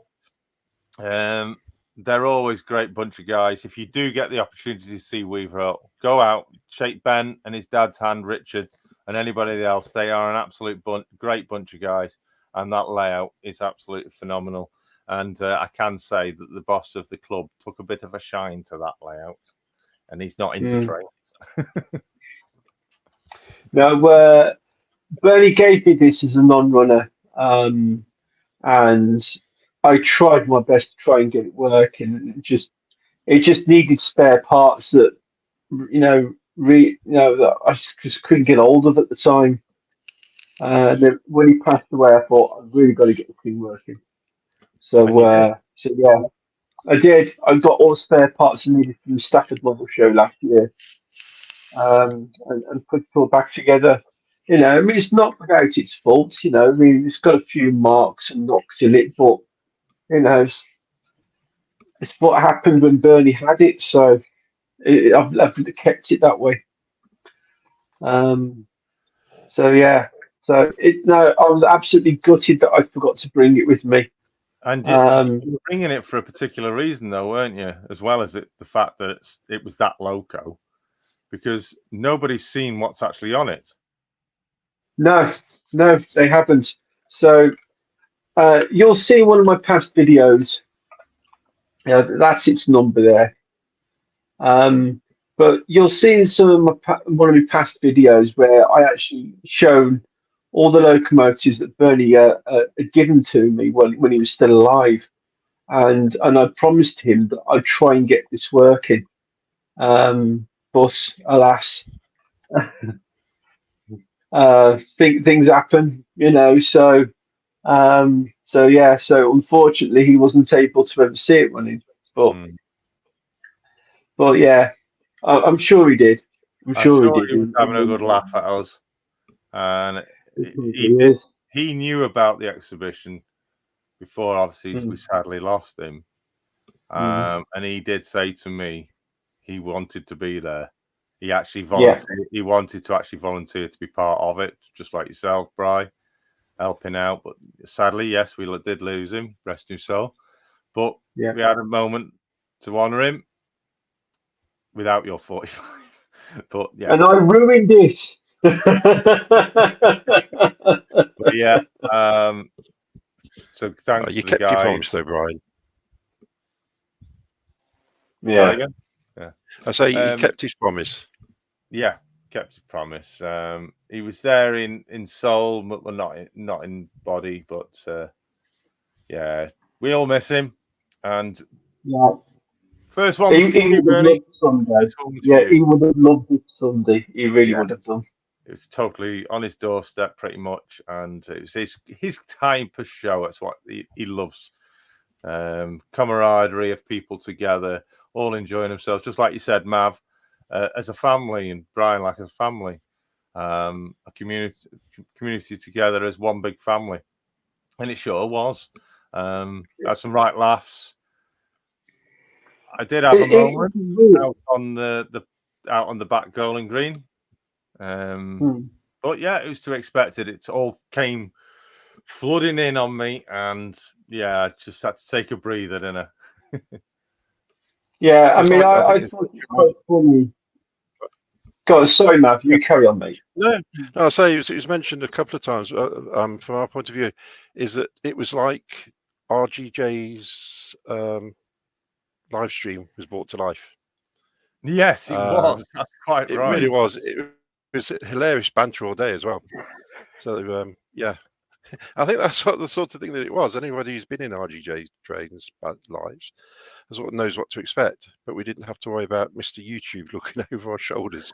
They're always a great bunch of guys. If you do get the opportunity to see Weaver Hill, go out, shake Ben and his dad's hand, Richard, and anybody else. They are an absolute great bunch of guys, and that layout is absolutely phenomenal. And I can say that the boss of the club took a bit of a shine to that layout, and he's not into trains. No, Bernie gave me this as a non-runner, and I tried my best to try and get it working. It just needed spare parts that that I just couldn't get hold of at the time. And then when he passed away, I thought I've really got to get the thing working. So yeah, I did. I got all the spare parts I needed from the Stafford Model Show last year, and put it all back together. I mean, it's not without its faults. I mean, it's got a few marks and knocks in it, but it's what happened when Bernie had it. So I've kept it that way. So yeah, so I was absolutely gutted that I forgot to bring it with me. And you were bringing it for a particular reason, though, weren't you? As well as the fact that it was that loco, because nobody's seen what's actually on it. No, they haven't. So you'll see one of my past videos. That's its number there. But you'll see in some of one of my past videos where I actually shown all the locomotives that Bernie had given to me when he was still alive, and I promised him that I'd try and get this working. But alas, things happen, So yeah, so unfortunately he wasn't able to ever see it running, but yeah, I'm sure he did. I'm sure he did. He was having a good laugh at us, and he knew about the exhibition before. Obviously, we sadly lost him, and he did say to me he wanted to be there. He actually volunteered. He wanted to actually volunteer to be part of it, just like yourself, Bri, helping out. But sadly, yes, we did lose him. Rest his soul. But we had a moment to honour him without your 45. But yeah, and I ruined it. But yeah. So thanks. You kept your promise, though, Brian. Yeah. I say he kept his promise. Yeah, kept his promise. He was there in soul, but not in body. But yeah, we all miss him. And first one, he would have loved Sunday. Yeah, he would have loved it Sunday. He really would have done. It was totally on his doorstep, pretty much, and it was his type of show. That's what he loves. Camaraderie of people together, all enjoying themselves, just like you said, Mav, as a family, and Brian, like as a family, a community together as one big family, and it sure was. Had some right laughs. I did have a moment out on the back Goaling Green. But yeah, it was to be expected. It all came flooding in on me, and yeah, I just had to take a breather, didn't I? Yeah, I mean, I thought it was quite funny. God, sorry, Mav, you carry on, mate. No, I'll say it was mentioned a couple of times. From our point of view, is that it was like RGJ's live stream was brought to life. Yes, it was. That's quite it right. Really was. It was hilarious banter all day as well. So yeah, I think that's what the sort of thing that it was. Anybody who's been in RGJ trains lives knows what to expect. But we didn't have to worry about Mr. YouTube looking over our shoulders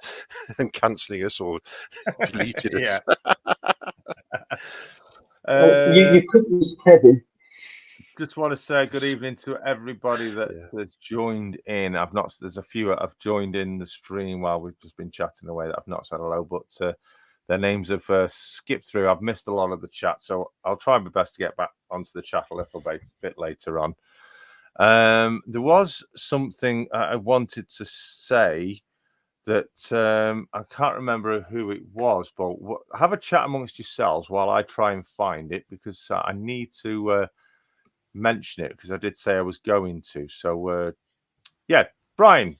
and cancelling us or deleting us. You couldn't use Kevin. Just want to say good evening to everybody that's joined in. There's a few that have joined in the stream while we've just been chatting away that I've not said hello, but their names have skipped through. I've missed a lot of the chat, so I'll try my best to get back onto the chat a little bit later on. There was something I wanted to say that I can't remember who it was, but have a chat amongst yourselves while I try and find it, because I need to mention it, because I did say I was going to. So yeah, Brian,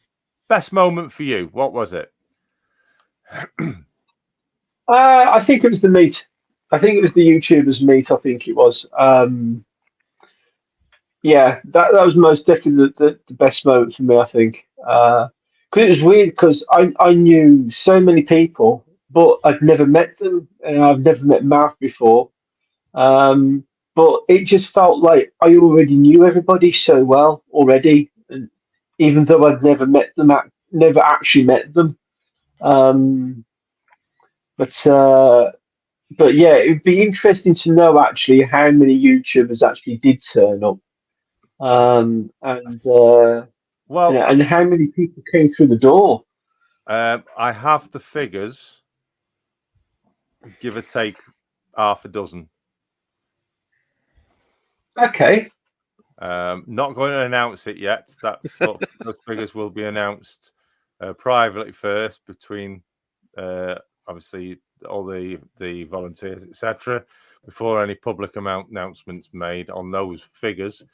best moment for you, what was it? I think it was the meet. I think it was the YouTubers meet. I think it was. Yeah, that was most definitely the best moment for me. I think because it was weird, because I knew so many people, but I'd never met them, and I've never met Mark before. But it just felt like I already knew everybody so well already, and even though I'd never met them, never actually met them. But yeah, it'd be interesting to know actually how many YouTubers actually did turn up, and how many people came through the door. I have the figures, give or take half a dozen. Okay. Not going to announce it yet. Those figures will be announced privately first, between obviously all the volunteers, etc., before any public announcements made on those figures.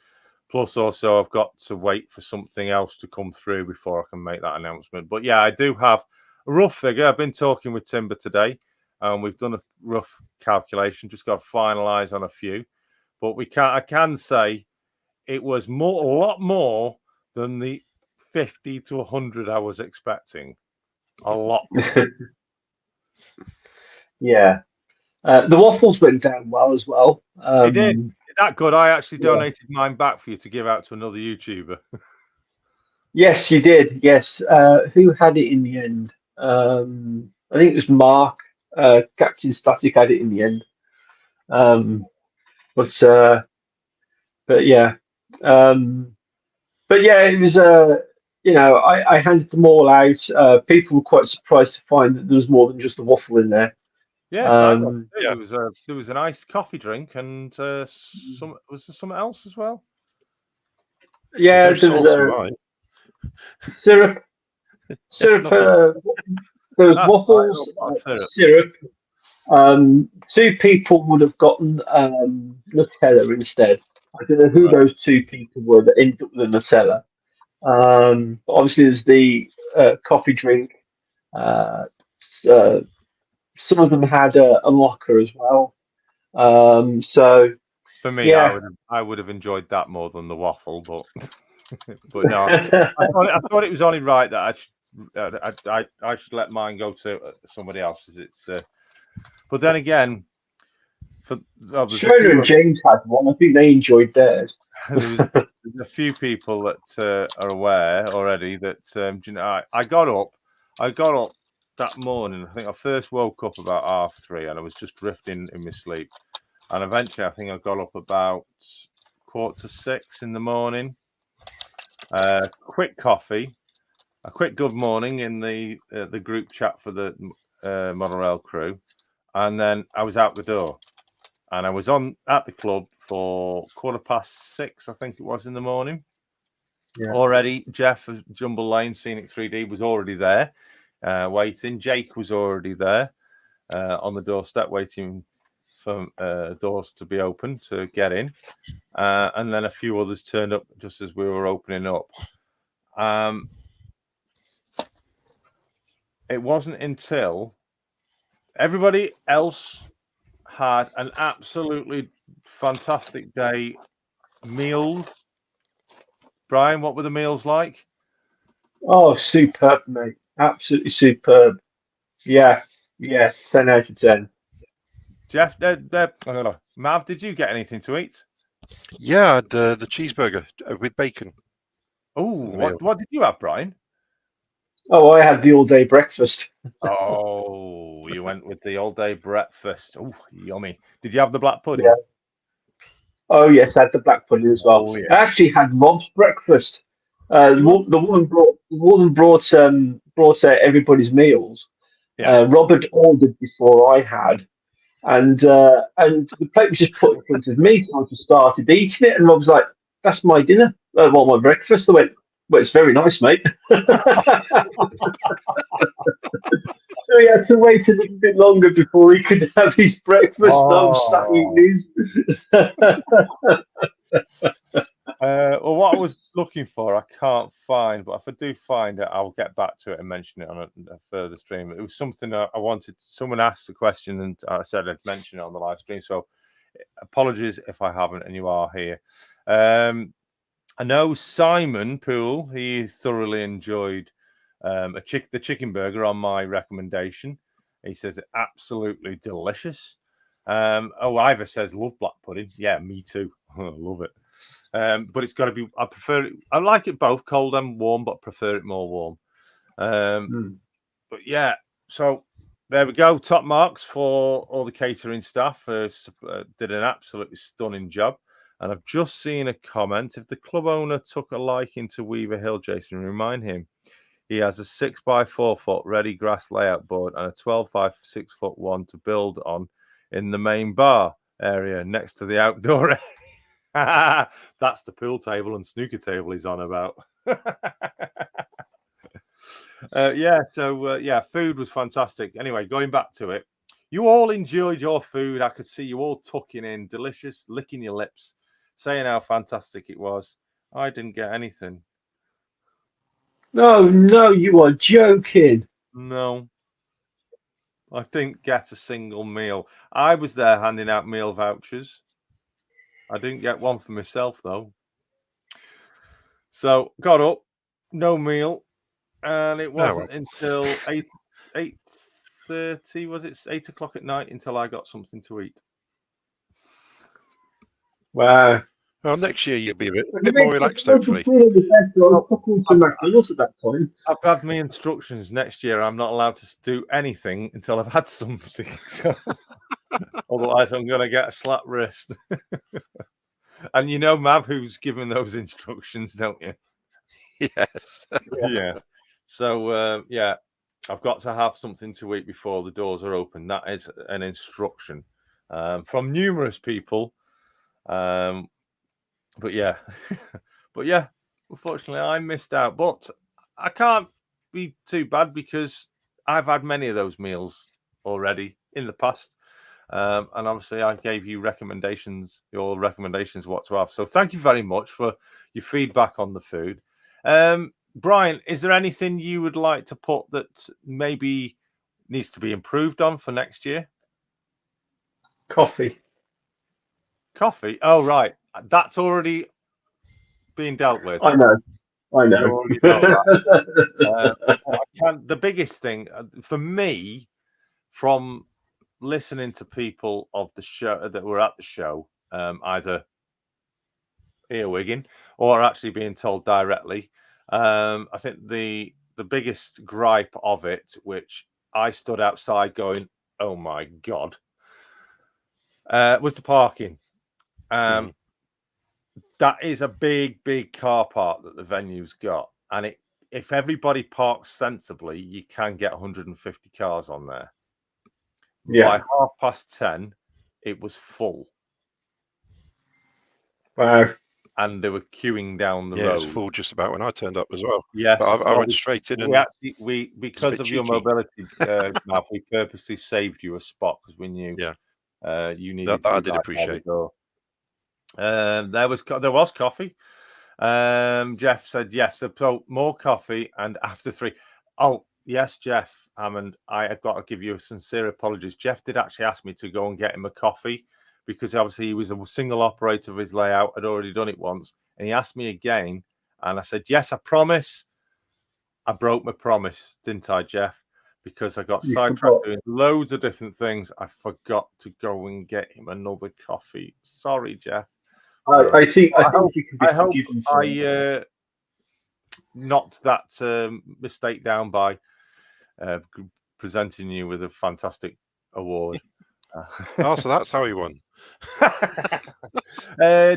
Plus, also, I've got to wait for something else to come through before I can make that announcement. But yeah, I do have a rough figure. I've been talking with Timber today, and we've done a rough calculation. Just got to finalise on a few. But I can say it was a lot more than the 50 to 100 I was expecting. A lot more. Yeah. The waffles went down well as well. It did. That good. I actually donated mine back for you to give out to another YouTuber. Yes, you did. Yes. Who had it in the end? I think it was Mark. Captain Static had it in the end. But yeah. But yeah, it was. I handed them all out. People were quite surprised to find that there was more than just a waffle in there. Yes, there was a nice coffee drink, and was there something else as well? Yeah, there was syrup. There was waffles, syrup. 2 people would have gotten Nutella instead. I don't know who those 2 people were that ended up with the Nutella. But obviously, there's the coffee drink. Some of them had a locker as well. So for me, yeah. I would have enjoyed that more than the waffle, but but no, I thought it was only right that I should let mine go to somebody else's. But then again, Schroeder and James had one. I think they enjoyed theirs. There's a few people that are aware already that I got up that morning. I think I first woke up about 3:30, and I was just drifting in my sleep. And eventually, I think I got up about 5:45 in the morning. Quick coffee, a quick good morning in the group chat for the Model Rail crew, and then I was out the door. And I was at the club for 6:15, I think it was, in the morning. Yeah. Already, Jeff of Jumble Lane Scenic 3D was already there, waiting. Jake was already there on the doorstep, waiting for doors to be open to get in. And then a few others turned up just as we were opening up. It wasn't until everybody else had an absolutely fantastic day. Meals, Brian, what were the meals like? Oh, superb, mate! Absolutely superb. Yeah, Yeah, 10 out of 10. Jeff, Mav, did you get anything to eat? Yeah, the cheeseburger with bacon. Oh, what did you have, Brian? Oh, I had the all-day breakfast. Oh, you went with the all-day breakfast. Oh, yummy. Did you have the black pudding? Yeah. Oh, yes, I had the black pudding as well. Oh, yeah. I actually had Rob's breakfast. The woman brought everybody's meals. Yeah. Rob had ordered before I had, and the plate was just put in front of me, so I just started eating it. And Rob was like, "That's my dinner. Well, my breakfast." I went, "Well, it's very nice, mate." So he had to wait a little bit longer before he could have his breakfast. I was sat eating his. Well, what I was looking for, I can't find, but if I do find it, I'll get back to it and mention it on a further stream. It was something I wanted. Someone asked a question, and I said I'd mention it on the live stream. So, apologies if I haven't, and you are here. I know Simon Poole. He thoroughly enjoyed the chicken burger on my recommendation. He says it absolutely delicious. Ivor says love black pudding. Yeah, me too. I love it. But it's got to be. I prefer it. I like it both cold and warm, but prefer it more warm. But yeah, so there we go. Top marks for all the catering staff. Did an absolutely stunning job. And I've just seen a comment. If the club owner took a liking to Weaver Hill, Jason, remind him he has a 6x4 foot ready grass layout board and a 12 by 6 foot one to build on in the main bar area next to the outdoor area. That's the pool table and snooker table he's on about. Food was fantastic. Anyway, going back to it, you all enjoyed your food. I could see you all tucking in, delicious, licking your lips, saying how fantastic it was. I didn't get anything. No, you are joking. No, I didn't get a single meal. I was there handing out meal vouchers. I didn't get one for myself, though. So, got up, no meal, and it wasn't until 8:30, was it 8 o'clock at night, until I got something to eat. Wow. Well, next year you'll be a bit more relaxed, hopefully. McDonald's at that time. I've had my instructions. Next year, I'm not allowed to do anything until I've had something. Otherwise, I'm going to get a slap wrist. And you know, Mav, who's giving those instructions, don't you? Yes. Yeah. So, I've got to have something to eat before the doors are open. That is an instruction from numerous people. But yeah, unfortunately, I missed out. But I can't be too bad because I've had many of those meals already in the past. And obviously, I gave you your recommendations what to have. So thank you very much for your feedback on the food. Brian, is there anything you would like to put that maybe needs to be improved on for next year? Coffee. Oh, right. That's already being dealt with. I know. The biggest thing for me, from listening to people of the show that were at the show, either earwigging or actually being told directly, I think the biggest gripe of it, which I stood outside going, "Oh my God," was the parking. That is a big car park that the venue's got, and if everybody parks sensibly, you can get 150 cars on there. Yeah. By 10:30, it was full. Wow. And they were queuing down the road. Yeah, it was full just about when I turned up as well. Yes, but I went straight in. We because of your mobility, we purposely saved you a spot because we knew you needed. That I did appreciate. There was coffee. Jeff said yes. So more coffee and after 3. Oh yes, Jeff Hammond. I have got to give you a sincere apologies. Jeff did actually ask me to go and get him a coffee because obviously he was a single operator of his layout. I'd already done it once, and he asked me again, and I said yes, I promise. I broke my promise, didn't I, Jeff? because I got You sidetracked forgot. doing loads of different things. I forgot to go and get him another coffee. Sorry, Jeff. I think you can be I hope forgiven for it. I knocked that mistake down by presenting you with a fantastic award. Oh, so that's how he won.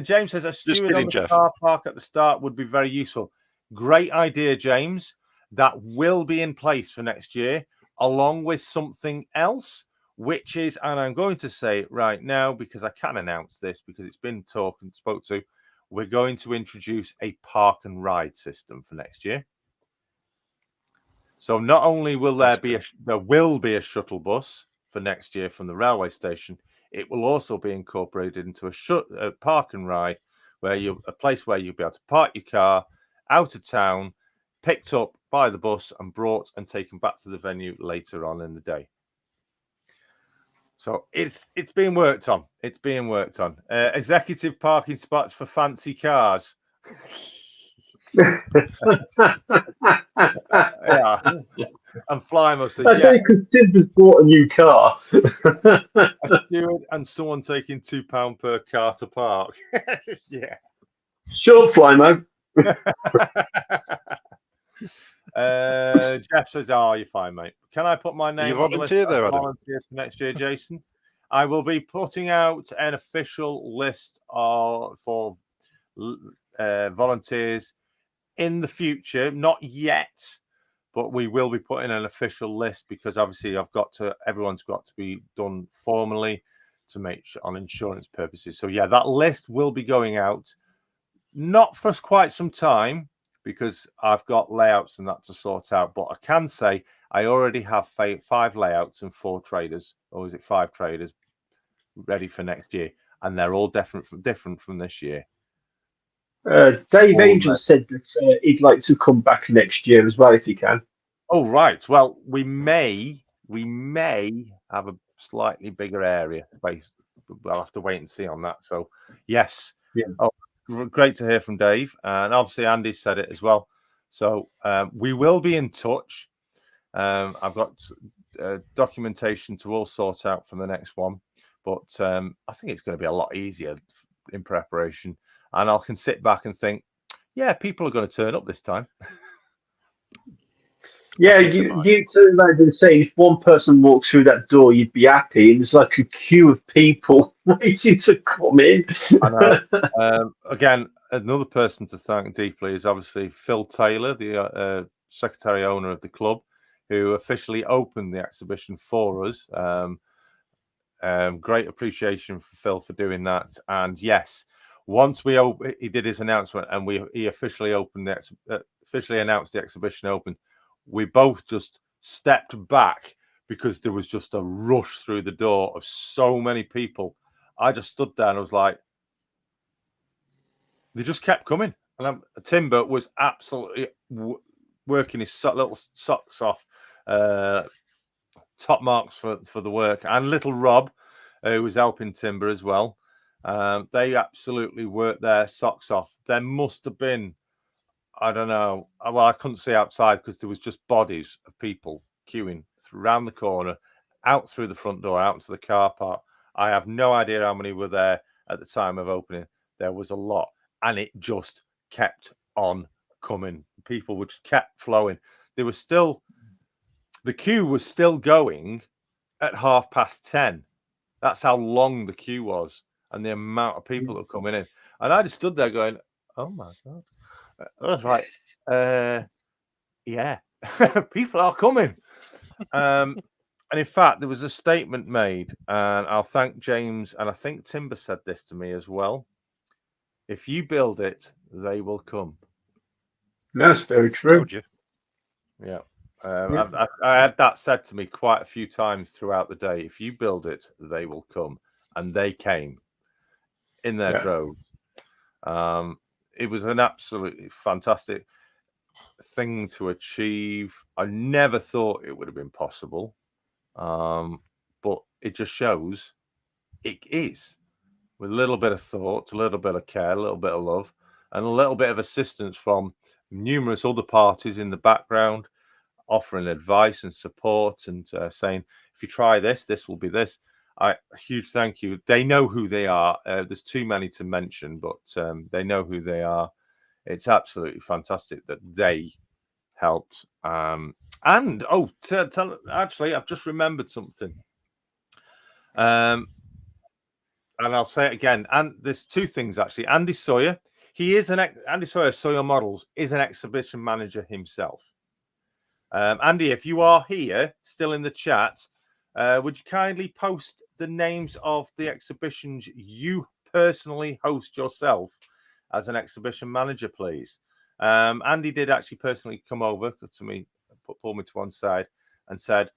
James says a steward kidding, on the Jeff. car park at the start would be very useful. Great idea, James. That will be in place for next year, along with something else, which is, and I'm going to say it right now because I can announce this because it's been spoke to. We're going to introduce a park and ride system for next year. So not only will there be a shuttle bus for next year from the railway station, it will also be incorporated into a park and ride, a place where you'll be able to park your car out of town, picked up by the bus and brought and taken back to the venue later on in the day. So it's being worked on. It's being worked on. Executive parking spots for fancy cars. Yeah. And Flymo says, I think because Tim's bought a new car. A steward and someone taking £2 per car to park. Yeah. Sure, Flymo. Jeff says, "Oh, you're fine, mate. Can I put my name You on the volunteer list there, of Adam? volunteers for next year, Jason? I will be putting out an official list for volunteers in the future. Not yet, but we will be putting an official list because obviously everyone's got to be done formally to make sure on insurance purposes. So yeah, that list will be going out, not for quite some time because I've got layouts and that to sort out. But I can say I already have 5 layouts and 4 traders, or is it 5 traders, ready for next year, and they're all different from this year. Dave Angel said that he'd like to come back next year as well if he can. Oh right. Well, we may have a slightly bigger area space. We'll have to wait and see on that. So yes. Yeah. Oh, great to hear from Dave, and obviously Andy said it as well. So we will be in touch. I've got documentation to all sort out for the next one, but I think it's going to be a lot easier in preparation, and I can sit back and think, yeah, people are going to turn up this time. Yeah, you turned around and saying if one person walked through that door, you'd be happy. And there's like a queue of people waiting to come in. I know. Again, another person to thank deeply is obviously Phil Taylor, the secretary owner of the club, who officially opened the exhibition for us. Great appreciation for Phil for doing that. And yes, once he did his announcement and he officially announced the exhibition open, we both just stepped back because there was just a rush through the door of so many people. I just stood there and I was like, they just kept coming. And Timber was absolutely working his little socks off. Top marks for the work. And little Rob, who was helping Timber as well. They absolutely worked their socks off. There must have been, I don't know. Well, I couldn't see outside because there was just bodies of people queuing around the corner, out through the front door, out into the car park. I have no idea how many were there at the time of opening. There was a lot, and it just kept on coming. People just kept flowing. The queue was still going at 10:30. That's how long the queue was, and the amount of people that were coming in. And I just stood there going, "Oh my God." I was like, yeah, people are coming. And in fact, there was a statement made, and I'll thank James, and I think Timber said this to me as well. If you build it, they will come. That's very true. Told you. Yeah. I had that said to me quite a few times throughout the day. If you build it, they will come. And they came in their droves. It was an absolutely fantastic thing to achieve. I never thought it would have been possible, but it just shows it is, with a little bit of thought, a little bit of care, a little bit of love, and a little bit of assistance from numerous other parties in the background. offering advice and support and saying, if you try this, this will be this. A huge thank you. They know who they are. There's too many to mention, but they know who they are. It's absolutely fantastic that they helped. And actually, I've just remembered something. And I'll say it again. And there's two things actually. Andy Sawyer, Andy Sawyer, Sawyer Models, is an exhibition manager himself. Andy, if you are here, still in the chat, would you kindly post the names of the exhibitions you personally host yourself as an exhibition manager, please? Andy did actually personally come over to me, pull me to one side and said,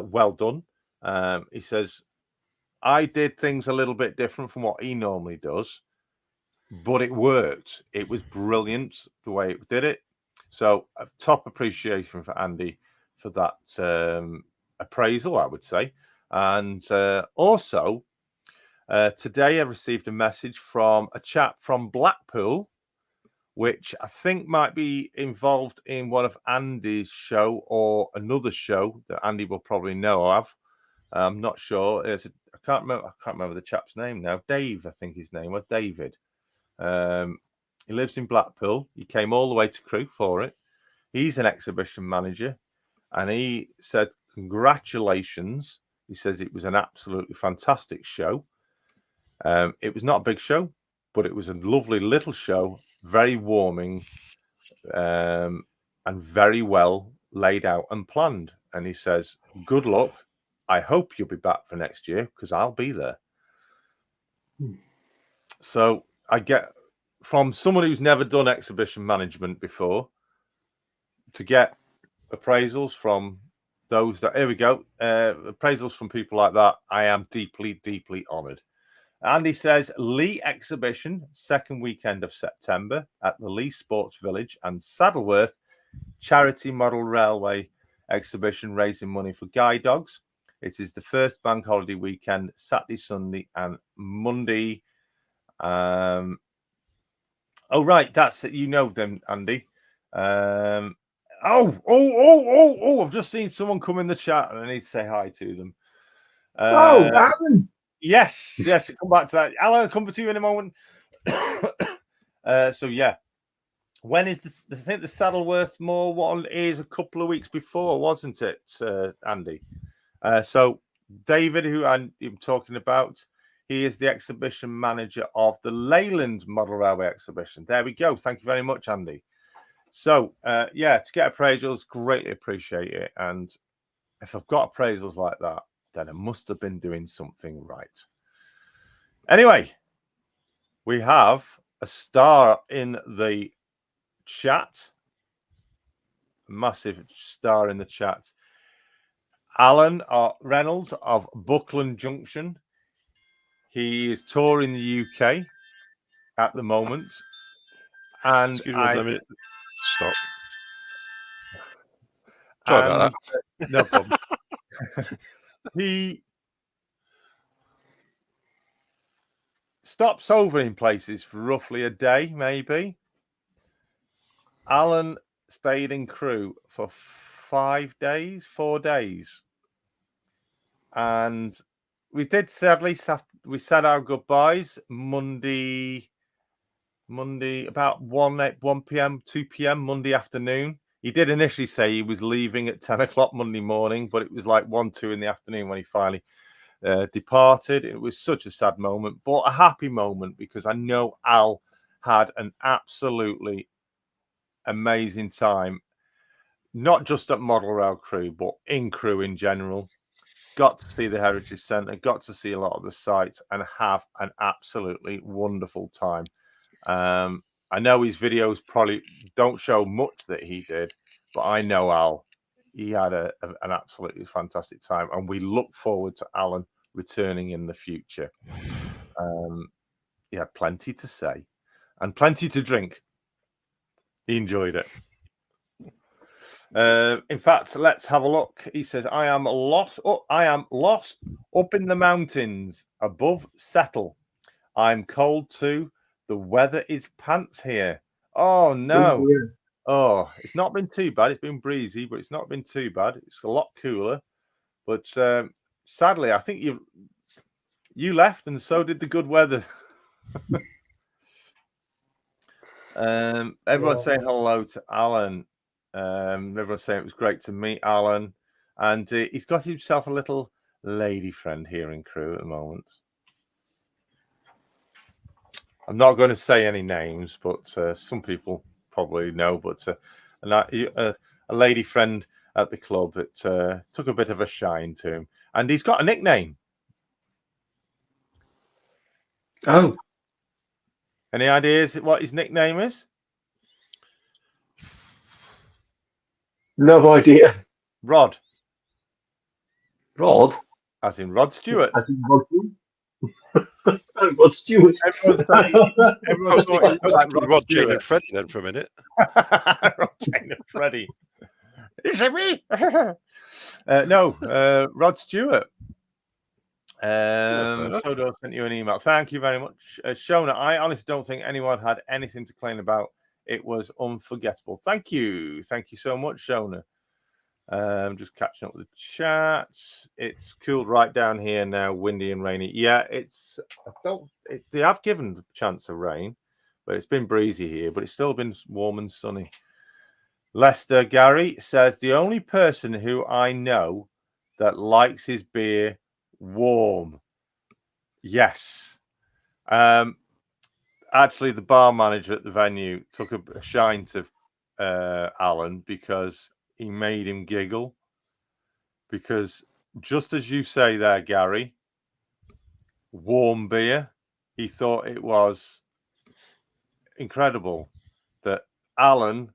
well done. He says, I did things a little bit different from what he normally does, but it worked. It was brilliant the way it did it. So a top appreciation for Andy for that appraisal, I would say. And also, today I received a message from a chap from Blackpool, which I think might be involved in one of Andy's show or another show that Andy will probably know of. I'm not sure. I can't remember the chap's name now. Dave, I think his name was David. He lives in Blackpool. He came all the way to Crewe for it. He's an exhibition manager, and he said, congratulations. He says it was an absolutely fantastic show. It was not a big show, but it was a lovely little show, very warming, and very well laid out and planned. And he says, good luck. I hope you'll be back for next year because I'll be there. So I get from someone who's never done exhibition management before to get appraisals from those that, here we go, appraisals from people like that. I am deeply, deeply honoured. Andy says, Lee exhibition, second weekend of September at the Lee Sports Village and Saddleworth Charity Model Railway exhibition raising money for guide dogs. It is the first bank holiday weekend, Saturday, Sunday, and Monday. Oh, right. That's it. You know them, Andy. I've just seen someone come in the chat and I need to say hi to them. Alan. Yes. Come back to that. Alan, I'll come to you in a moment. So, yeah. When is this? I think the Saddleworth Moor one is a couple of weeks before, wasn't it, Andy? So David, who I'm talking about, he is the exhibition manager of the Leyland Model Railway exhibition. There we go. Thank you very much, Andy. So, to get appraisals, greatly appreciate it. And if I've got appraisals like that, then I must have been doing something right. Anyway, we have a star in the chat. Massive star in the chat. Alan Reynolds of Buckland Junction. He is touring the UK at the moment. And Excuse me, let me stop. Sorry about that. No problem. He stops over in places for roughly a day, maybe. Alan stayed in Crewe for 4 days. And we did sadly, we said our goodbyes Monday about 1 p.m., 2 p.m. Monday afternoon. He did initially say he was leaving at 10 o'clock Monday morning, but it was like 1, 2 in the afternoon when he finally departed. It was such a sad moment, but a happy moment because I know Al had an absolutely amazing time, not just at Model Rail Crewe, but in Crewe in general. Got to see the Heritage Centre, got to see a lot of the sites and have an absolutely wonderful time. I know his videos probably don't show much that he did, but I know Al, he had an absolutely fantastic time. And we look forward to Alan returning in the future. He had plenty to say and plenty to drink. He enjoyed it. In fact, let's have a look. He says, I am lost up in the mountains above Settle. I'm cold too. The weather is pants here. Oh no. Oh, it's not been too bad. It's been breezy, but it's not been too bad. It's a lot cooler. But sadly, I think you left, and so did the good weather. Everyone's saying hello to Alan. Everyone's saying it was great to meet Alan, and he's got himself a little lady friend here in Crewe at the moment. I'm not going to say any names, but some people probably know. But a lady friend at the club that took a bit of a shine to him, and he's got a nickname. Oh, Any ideas what his nickname is? no idea. Rod, Rod? as in Rod Stewart. As in Rod Stewart? Oh, Rod Stewart. Everyone's I was thinking Rod, Jane, Stewart. and Freddie then for a minute. Rod, Jane, and Freddie. Is it me? No, Rod Stewart. Sodo sent you an email. Thank you very much, Shona. I honestly don't think anyone had anything to complain about. It was unforgettable. Thank you so much, Shona. Just catching up with the chats. It's cooled right down here now, windy and rainy. Yeah, they have given the chance of rain, but it's been breezy here, but it's still been warm and sunny. Lester Gary says the only person who I know that likes his beer warm. Yes. Actually, the bar manager at the venue took a shine to Alan because he made him giggle. Because just as you say there, Gary, warm beer, he thought it was incredible that Alan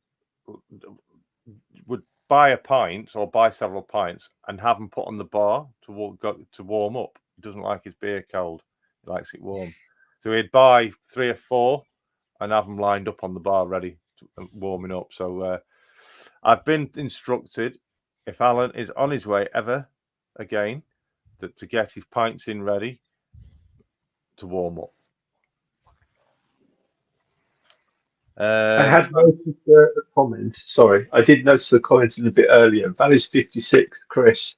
would buy a pint or buy several pints and have them put on the bar to warm up. He doesn't like his beer cold. He likes it warm. So he'd buy 3 or 4 and have them lined up on the bar ready to warming up. So I've been instructed, if Alan is on his way ever again, to get his pints in ready to warm up. I had noticed the comment. Sorry, I did notice the comment a bit earlier. Valley's 56, Chris.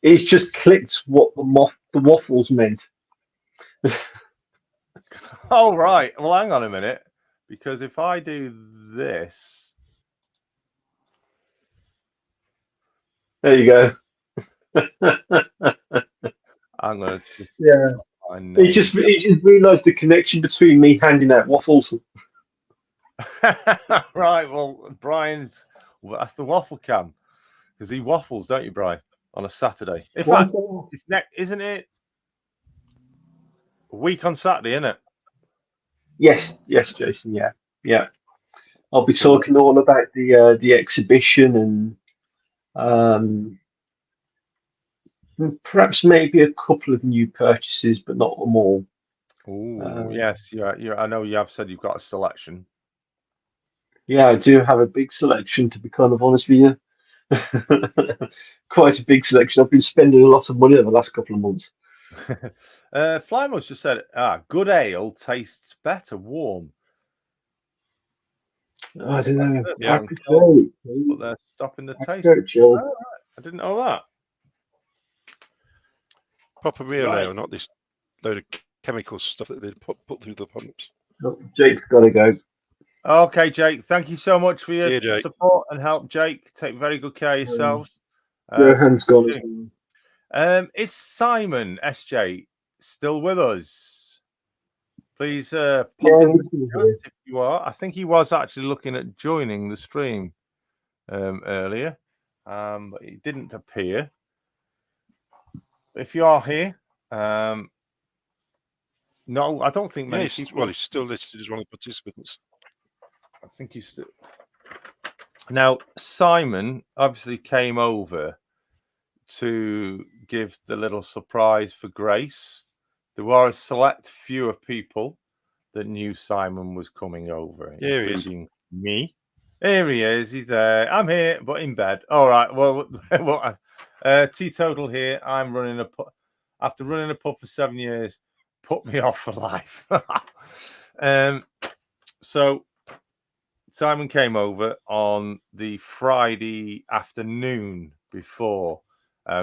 He's just clicked what the waffles meant. Oh, right. Well, hang on a minute. Because if I do this... There you go. I'm going to... Yeah. He just realised the connection between me handing out waffles. Right. Well, Brian's... Well, that's the waffle cam. Because he waffles, don't you, Brian? On a Saturday. In fact, it's isn't it a week on Saturday, isn't it? Yes, Jason. Yeah. I'll be talking all about the exhibition and perhaps maybe a couple of new purchases, but not them all. Oh, yes, yeah. I know you have said you've got a selection. Yeah, I do have a big selection, to be kind of honest with you. Quite a big selection. I've been spending a lot of money over the last couple of months. Flymo's just said, good ale tastes better warm. I don't know. Yeah. But they're stopping the taste. Oh, right. I didn't know that. Proper real ale, not this load of chemical stuff that they put through the pumps. Oh, Jake's got to go. Okay, Jake. Thank you so much for your support and help, Jake. Take very good care of yourselves. Johan's gone. Is Simon SJ still with us? Please pop in if you are. I think he was actually looking at joining the stream earlier, but he didn't appear. If you are here, no, I don't think many people... he's still listed as one of the participants. I think he's still... Now, Simon obviously came over to give the little surprise for Grace. There were a select few of people that knew Simon was coming over, including me. Here he is. He's there. I'm here, but in bed. All right. Well, teetotal here. I'm running a pub. After running a pub for 7 years, put me off for life. So Simon came over on the Friday afternoon before.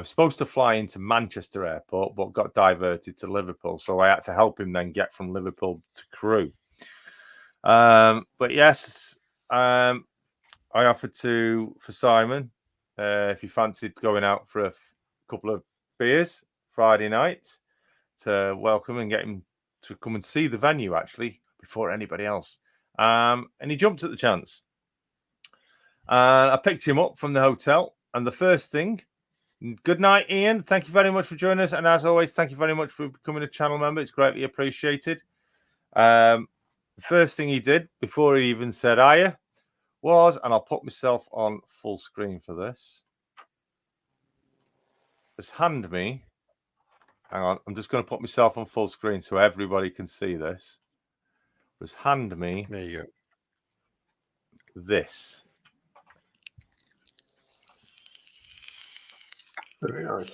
Supposed to fly into Manchester Airport, but got diverted to Liverpool. So I had to help him then get from Liverpool to Crewe. But yes, I offered for Simon, if he fancied going out for a couple of beers Friday night, to welcome and get him to come and see the venue actually before anybody else. And he jumped at the chance. And I picked him up from the hotel. And the first thing, good night, Ian. Thank you very much for joining us. And as always, thank you very much for becoming a channel member. It's greatly appreciated. The first thing he did before he even said hiya was, and I'll put myself on full screen for this, was hand me. Hang on, I'm just going to put myself on full screen so everybody can see this. Was hand me. There you go. This. Very nice.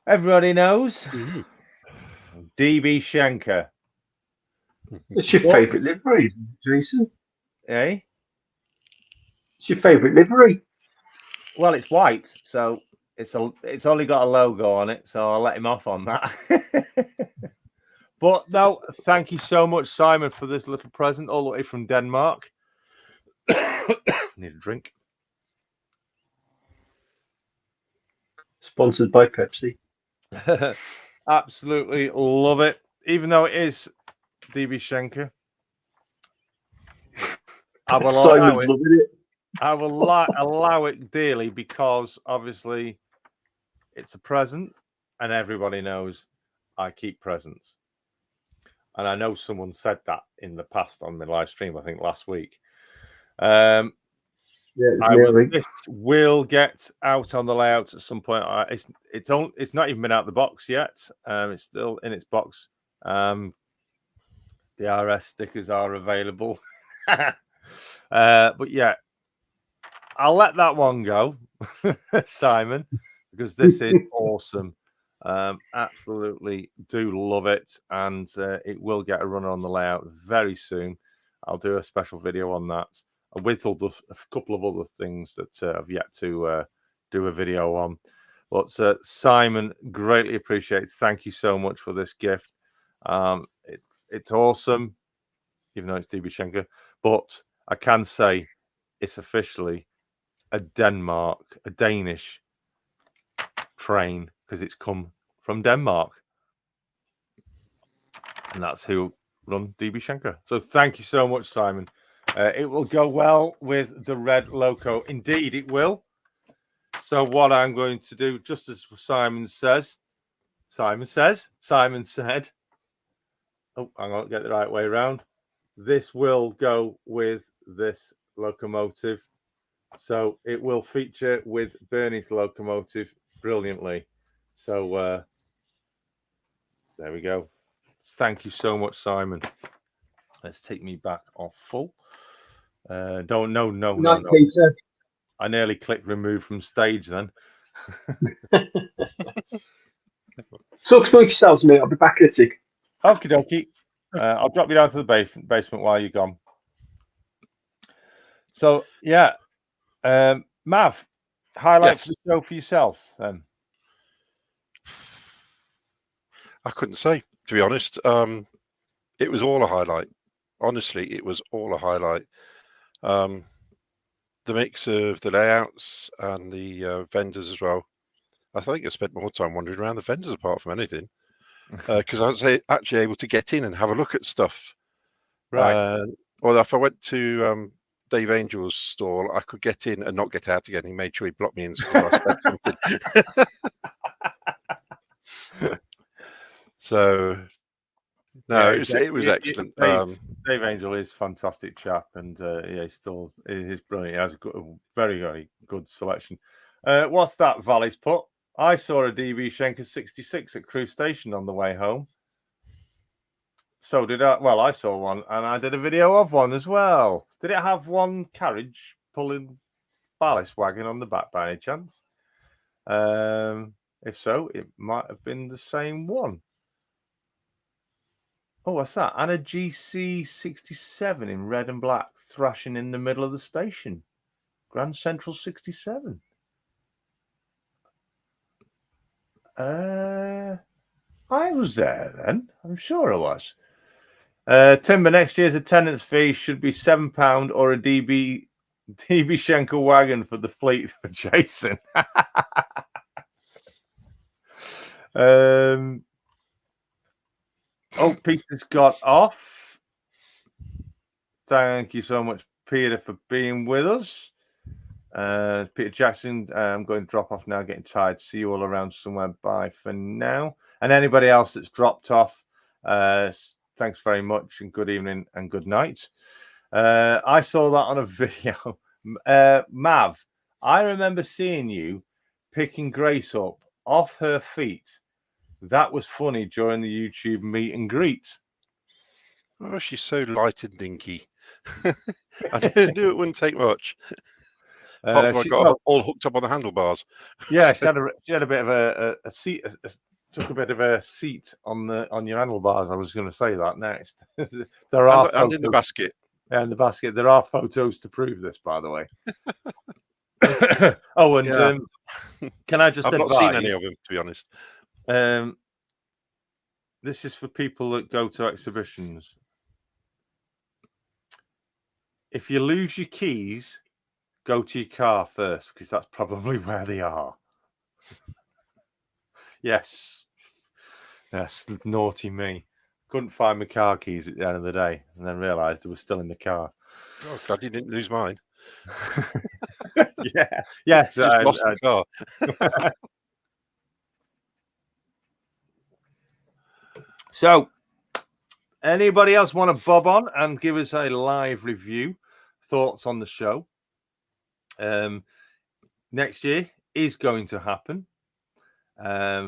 Everybody knows DB Schenker. It's your favourite livery, Jason. Eh? It's your favourite livery. Well, it's white, so it's only got a logo on it, so I'll let him off on that. But no, thank you so much, Simon, for this little present all the way from Denmark. Need a drink. Sponsored by Pepsi. Absolutely love it. Even though it is DB Schenker, I will allow it. Loving it. I will allow it dearly because obviously it's a present and everybody knows I keep presents. And I know someone said that in the past on the live stream, I think last week. This will get out on the layouts at some point. It's not even been out the box yet. It's still in its box. The RS stickers are available. But yeah, I'll let that one go, Simon, because this is awesome. Absolutely do love it, and it will get a run on the layout very soon. I'll do a special video on that with a couple of other things that I've yet to do a video on. But Simon, greatly appreciate it. Thank you so much for this gift. It's awesome, even though it's DB Schenker, but I can say it's officially a Danish train because it's come from Denmark, and that's who run DB Schenker. So thank you so much, Simon. It will go well with the red loco. Indeed, it will. So what I'm going to do, just as Simon said. Oh, hang on, get the right way around. This will go with this locomotive. So it will feature with Bernie's locomotive brilliantly. So there we go. Thank you so much, Simon. Let's take me back off full. No. Peter. I nearly clicked remove from stage then. Talk amongst yourselves, mate. I'll be back in a sec. Okie dokie. I'll drop you down to the basement while you're gone. So yeah, Mav, highlights the show for yourself then. I couldn't say, to be honest. It was all a highlight. Honestly, it was all a highlight. The mix of the layouts and the vendors as well. I think I spent more time wandering around the vendors apart from anything, because I was actually able to get in and have a look at stuff. Right. Or if I went to Dave Angel's stall, I could get in and not get out again. He made sure he blocked me in so I spent something. So no, it was excellent. Dave Angel is a fantastic chap, and he's brilliant. He has a very, very good selection. What's that Valley's put? I saw a DB Schenker 66 at Crewe Station on the way home. So did I. Well, I saw one, and I did a video of one as well. Did it have one carriage pulling ballast wagon on the back by any chance? If so, it might have been the same one. Oh, what's that? And a GC67 in red and black thrashing in the middle of the station. Grand Central 67. I was there then. I'm sure I was. Timber, next year's attendance fee should be £7 or a DB Schenkel wagon for the fleet for Jason. Oh, Peter's got off. Thank you so much, Peter, for being with us. Peter Jackson, I'm going to drop off now, getting tired. See you all around somewhere. Bye for now. And anybody else that's dropped off, thanks very much and good evening and good night. I saw that on a video. Mav, I remember seeing you picking Grace up off her feet. That was funny during the YouTube meet and greet. Oh, she's so light and dinky. I knew it wouldn't take much. Apart from I got all hooked up on the handlebars. Yeah, she had a bit of a seat. Took a bit of a seat on your handlebars. I was going to say that next. There are and in the basket. Yeah, in the basket. There are photos to prove this, by the way. Oh, and Yeah. can I just? I've not seen any of them, to be honest. This is for people that go to exhibitions. If you lose your keys, go to your car first, because that's probably where they are. Yes, naughty me. Couldn't find my car keys at the end of the day, and then realised they were still in the car. Oh, glad you didn't lose mine. Yeah. Just lost the car. So, anybody else want to bob on and give us a live review, thoughts on the show? Next year is going to happen.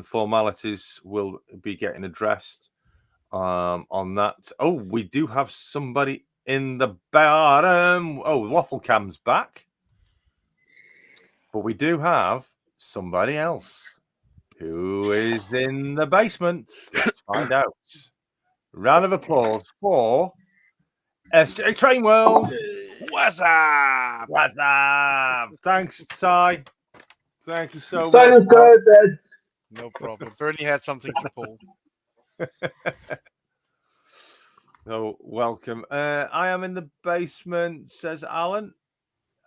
Formalities will be getting addressed on that. Oh, we do have somebody in the bottom. Oh, Waffle Cam's back. But we do have somebody else who is in the basement. Let's find out. Round of applause for SJ Train World. What's up? What's up? Thanks, Ty. Thank you so Simon's much. good, then. No problem. Bernie had something to pull. Oh, welcome. I am in the basement, says Alan.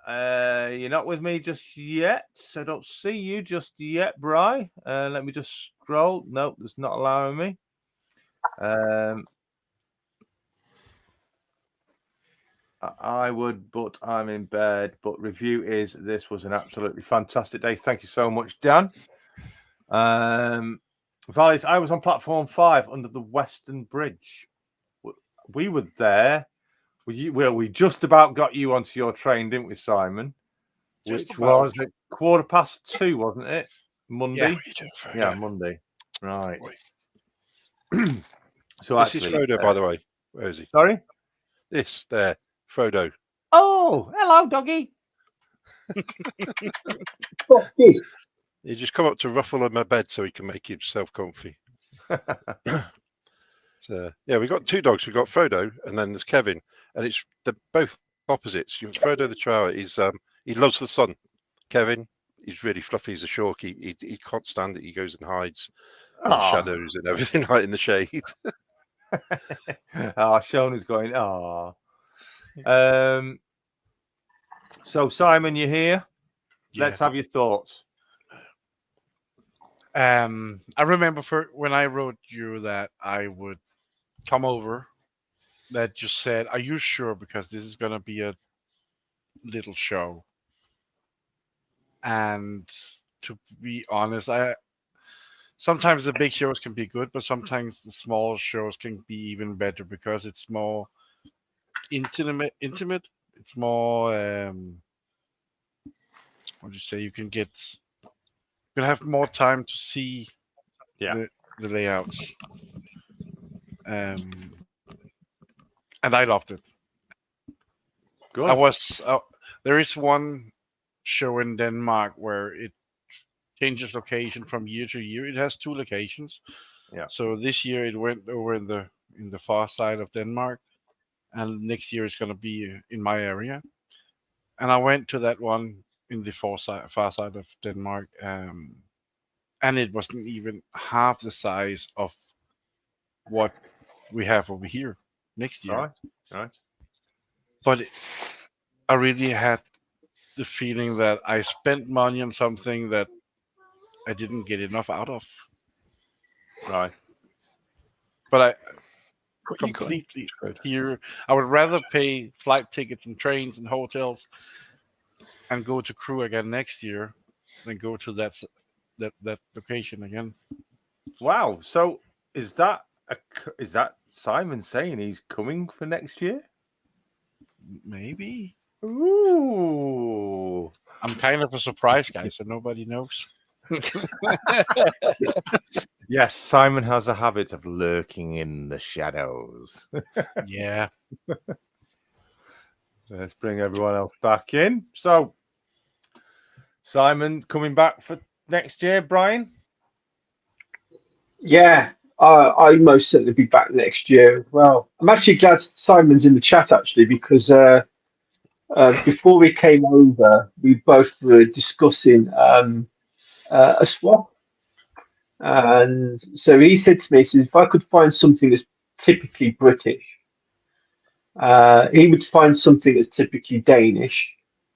You're not with me just yet. I don't see you just yet, Bri. Let me just scroll. Nope, that's not allowing me. I would, but I'm in bed. But review is this was an absolutely fantastic day. Thank you so much, Dan. Valleys, I was on platform 5 under the Western Bridge. We were there. We just about got you onto your train, didn't we, Simon? Which was at 2:15, wasn't it? Monday. Yeah, Monday. Right. So this is Frodo, by the way. Where is he? Sorry? This there, Frodo. Oh, hello, doggy. What's this? He just come up to ruffle on my bed so he can make himself comfy. So yeah, we got two dogs. We got Frodo, and then there's Kevin, and they're both opposites. Frodo the Chihuahua, he loves the sun. Kevin, he's really fluffy. He's a Yorkie. He can't stand it. He goes and hides in the shadows and everything, like in the shade. Sean is going. So Simon, you're here. Yeah. Let's have your thoughts. I remember when I wrote you that I would come over, that just said, "Are you sure? Because this is gonna be a little show." And to be honest, sometimes the big shows can be good, but sometimes the small shows can be even better because it's more intimate. It's more what do you say? You can have more time to see the layouts. And I loved it. Good. There is one show in Denmark where it changes location from year to year. It has 2 locations. Yeah. So this year it went over in the in the far side of Denmark, and next year is going to be in my area. And I went to that one in the far side of Denmark, and it wasn't even half the size of what we have over here next year. Right, right. But I really had the feeling that I spent money on something that I didn't get enough out of. Right. But I What you got? completely Good. here, I would rather pay flight tickets and trains and hotels and go to Crewe again next year than go to that location again. Wow. So is that Simon saying he's coming for next year? Maybe. Ooh. I'm kind of a surprise guy, so nobody knows. Yes, Simon has a habit of lurking in the shadows. Yeah. Let's bring everyone else back in. So, Simon coming back for next year, Brian? Yeah, I most certainly be back next year as well. I'm actually glad Simon's in the chat actually because before we came over, we both were discussing a swap, and so he said to me, he said, if I could find something that's typically British, he would find something that's typically Danish,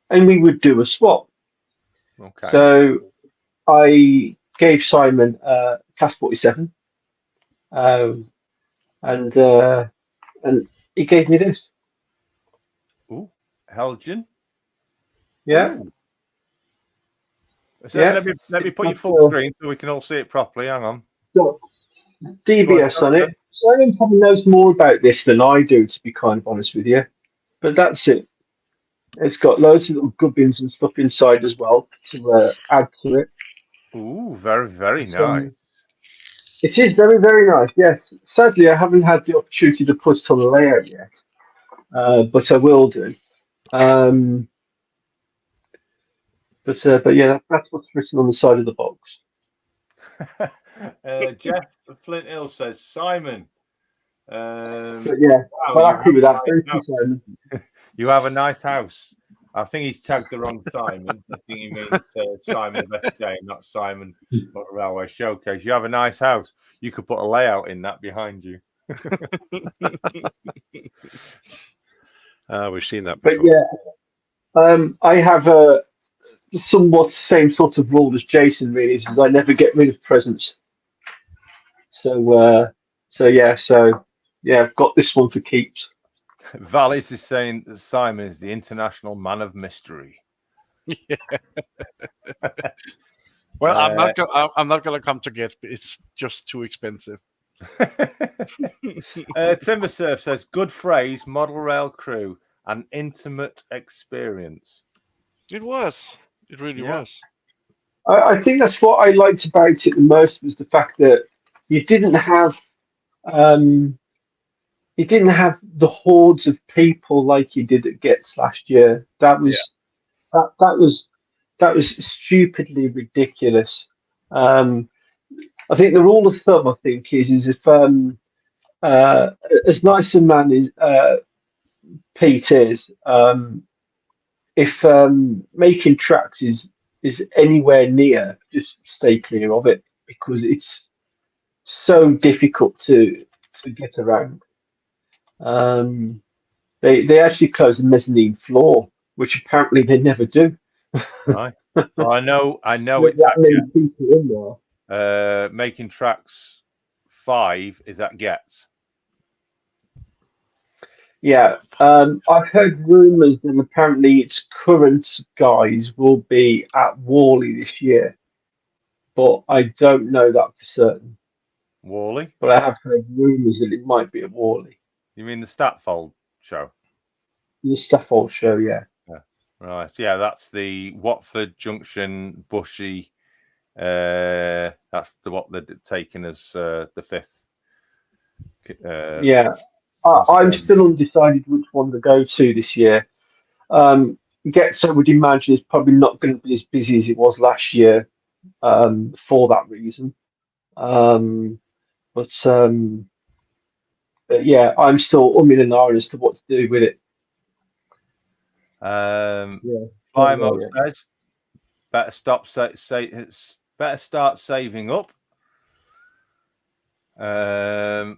and we would do a swap. Okay. So I gave Simon CAS 47. And he gave me this. Ooh, Helgen. Yeah. Ooh. So Yeah. let me put you It's full screen so we can all see it properly. Hang on. got DBS on it. Simon probably knows more about this than I do, to be kind of honest with you. But that's it. It's got loads of little gubbins and stuff inside as well to add to it. Ooh, very, very It's, nice. it is very, very nice. Yes. Sadly, I haven't had the opportunity to put it on the layout yet, but I will do. But yeah, that's what's written on the side of the box. Jeff Flint Hill says, Simon. But yeah, Wow, well, happy with that. Thank you, Simon. You have a nice house. I think he's tagged the wrong Simon. I think he means Simon Best Day, not Simon Model Railway Showcase. You have a nice house. You could put a layout in that behind you. We've seen that But before. yeah, I have a somewhat same sort of rule as Jason. Really, is I never get rid of presents. So yeah, I've got this one for keeps. Valis is saying that Simon is the international man of mystery. Yeah. Well, I'm not gonna come to get. It's just too expensive. Timbersurf says, good phrase, model rail crew, an intimate experience. It was. It really was. I think that's what I liked about it the most was the fact that you didn't have the hordes of people like you did at Gets last year. That was stupidly ridiculous. I think the rule of thumb I think is if as nice a man as Pete is, if making tracks is anywhere near, just stay clear of it because it's so difficult to get around. They actually close the mezzanine floor, which apparently they never do. Right. So I know it's that many at people in there. Making Tracks 5 is at Gets. Yeah, I've heard rumours that apparently its current guys will be at Worley this year, but I don't know that for certain. Worley? But I have heard rumours that it might be at Worley. You mean the Statfold show? The Stafford show, yeah. Right. Yeah, that's the Watford Junction Bushy. That's what they're taking as the fifth. Yeah. I'm still undecided which one to go to this year. Gets, I would imagine, is probably not going to be as busy as it was last year for that reason. But But yeah, I'm still umming and ahhing as to what to do with it. Fimo says, better start saving up. I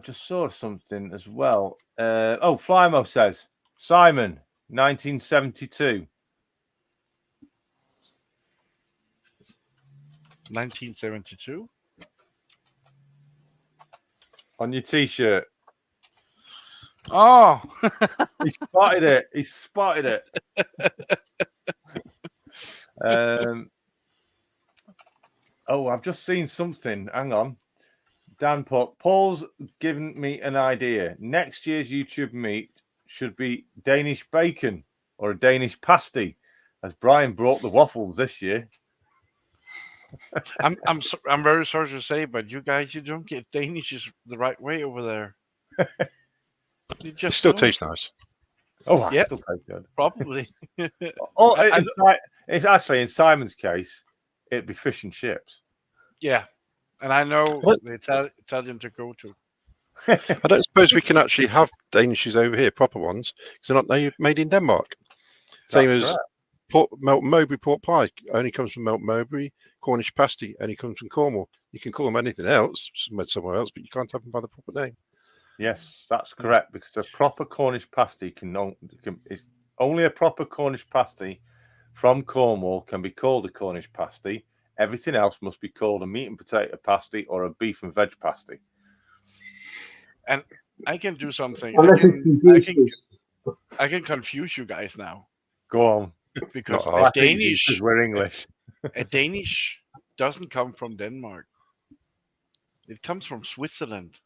just saw something as well. Flymo says, Simon, 1972. 1972. On your T-shirt. Oh, He spotted it. He spotted it. I've just seen something. Hang on. Dan put, Paul's given me an idea. Next year's YouTube meet should be Danish bacon or a Danish pasty, as Brian brought the waffles this year. I'm very sorry to say, but you guys, you don't get Danish the right way over there. You It just still don't. tastes nice. Oh, Yeah. still tastes good. Probably. It's actually in Simon's case, it'd be fish and chips. Yeah, and I know What? the Italian to go to. I don't suppose we can actually have Danishes over here, proper ones, because they're not made in Denmark. Same That's as correct. Melton Mowbray pork pie only comes from Melton Mowbray. Cornish pasty only comes from Cornwall. You can call them anything else, made somewhere else, but you can't have them by the proper name. Yes, that's correct, because a proper Cornish pasty is only a proper Cornish pasty from Cornwall can be called a Cornish pasty. Everything else must be called a meat and potato pasty or a beef and veg pasty. And I can do something. I can confuse you guys now. Go on. Because Uh-oh. a Danish, Because we're English. a Danish doesn't come from Denmark. It comes from Switzerland.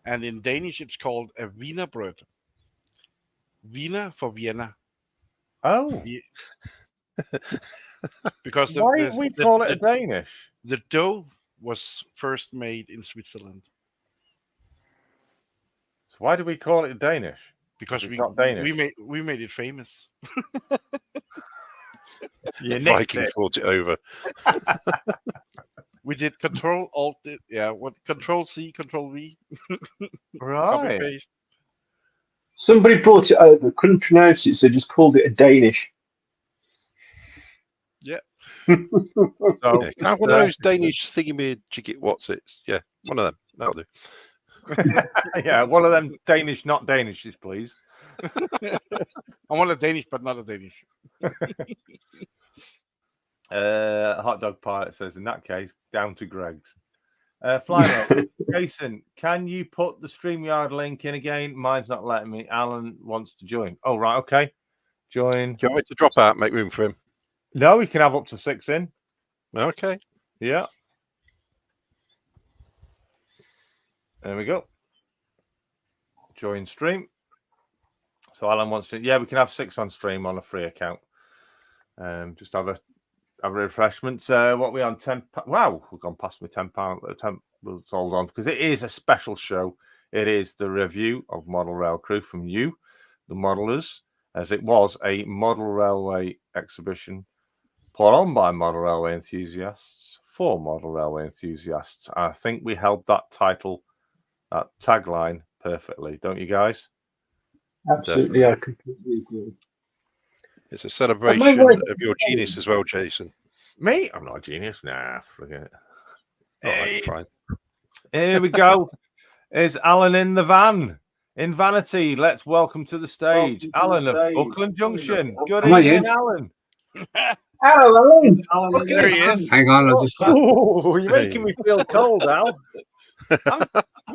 And in Danish, it's called a wienerbrød. Wiener for Vienna. Oh. Because Why do we call it a Danish? The dough was first made in Switzerland. So why do we call it Danish? Because we made it famous. You Vikings brought it over. We did Control C, Control V. Right. Copy paste. Somebody brought it over, couldn't pronounce it, so just called it a Danish. Yeah. So, Yeah, can I have one of those Danish thingy jiggy what's it? Yeah, one of them. That'll do. Yeah, one of them Danish, not Danishes, please. I want a Danish, but not a Danish. Hot Dog Pilot says, in that case, down to Greg's. Flymo, Jason, can you put the StreamYard link in again? Mine's not letting me. Alan wants to join. Oh, right, okay. Join. Do you want me to drop out, make room for him? No, we can have up to 6 in. Okay. Yeah. There we go. Join stream. So Alan wants to. Yeah, we can have 6 on stream on a free account. Just have a refreshments. What are we on? 10. Wow, we've gone past my £10. We'll hold on because it is a special show. It is the review of Model Rail Crew from you, the modelers, as it was a model railway exhibition put on by model railway enthusiasts for model railway enthusiasts. I think we held that title, that tagline perfectly, don't you guys? Absolutely, Definitely. I completely agree. It's a celebration of your genius as well, Jason. Me? I'm not a genius. Nah, forget it. All right, fine. Here we go. Is Alan in the van? In Vanity, let's welcome to the stage Alan of Buckland Junction. Good evening, Alan. Hello, There he is. Hang on, I just. Oh, you're making me feel cold, Al.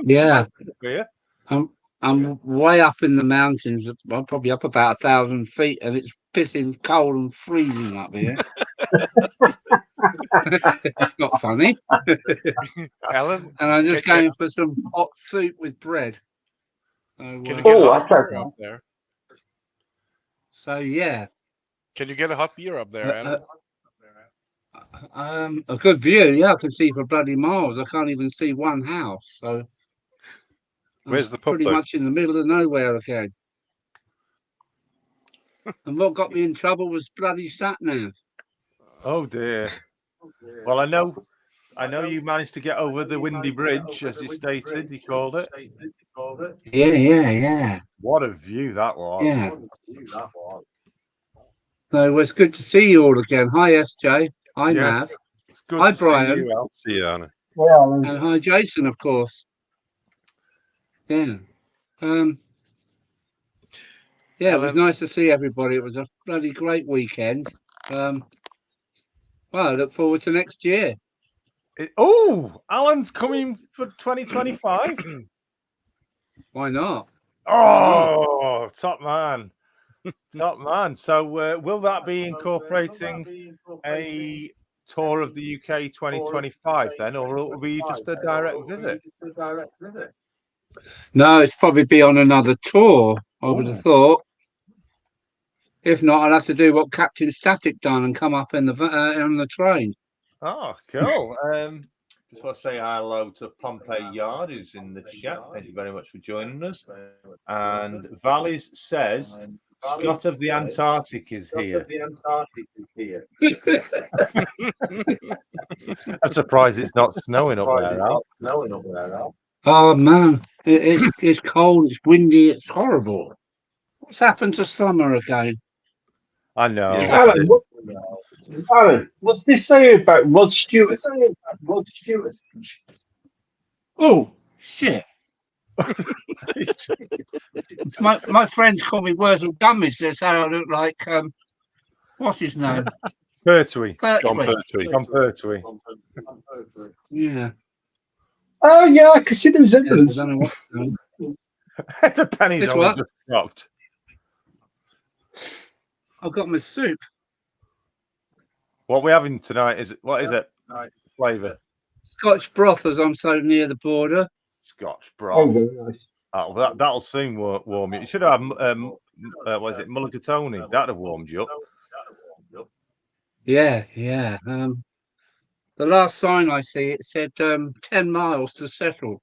Yeah. Here. I'm way up in the mountains. I'm probably up about 1,000 feet, and it's pissing cold and freezing up here. It's not funny. Alan, And I'm just going for some hot soup with bread. So, can you get a hot that's beer up there? so yeah, Can you get a hot beer up there, Alan? a good view. Yeah, I can see for bloody miles. I can't even see one house. So Where's the pub, pretty though? much in the middle of nowhere again. And what got me in trouble was bloody sat nav. Oh dear. Well, I know I know you managed to get over the windy bridge, as you stated. You called it. Yeah. What a view that was! Yeah. So it was good to see you all again. Hi, SJ. Hi, Yes, Mav. it's good Hi, to see Brian. you, Al. See you, Anna. And hi, Jason, of course. Yeah. Yeah, it was Alan. nice to see everybody. It was a bloody great weekend. Well, I look forward to next year. Oh, Alan's coming for 2025. Why not? Oh, top man. Top man. So, will that be incorporating a tour of the UK 2025 then, or will it be just a direct visit? No, it's probably be on another tour, I would have thought. If not, I'll have to do what Captain Static done and come up in the on the train. Oh, cool. Just want to say hello to Pompey Yard, who's in the chat. Thank you very much for joining us. And Valleys says, Scott of the Antarctic is here. I'm surprised it's not snowing up there, Al. Oh man, it's cold, it's windy, it's horrible. What's happened to summer again? I know. Alan, what's this saying about Rod Stewart? Oh shit! my friends call me Wurzel Gummies. They say I look like what's his name? Pertwee. John Pertwee. John Pertwee. Yeah. Oh yeah, I can see the resemblance. I don't know what. The pennies This only what? just dropped. I've got my soup. What we're having tonight is what is it? Flavour. Scotch broth, as I'm so near the border. Scotch Oh, broth. very nice. That'll soon warm you. You should have what is it? Mulligatawny. That'd have warmed you up. Yeah. The last sign I see, it said 10 miles to settle.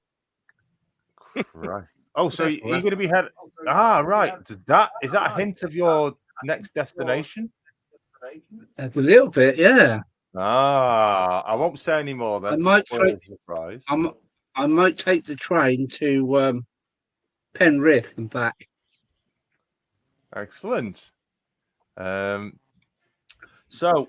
Right. Oh, so you're going to be headed? Ah, right. Is that a hint of your next destination? A little bit, yeah. Ah, I won't say any more then. I might surprise. I might take the train to Penrith and back. Excellent. So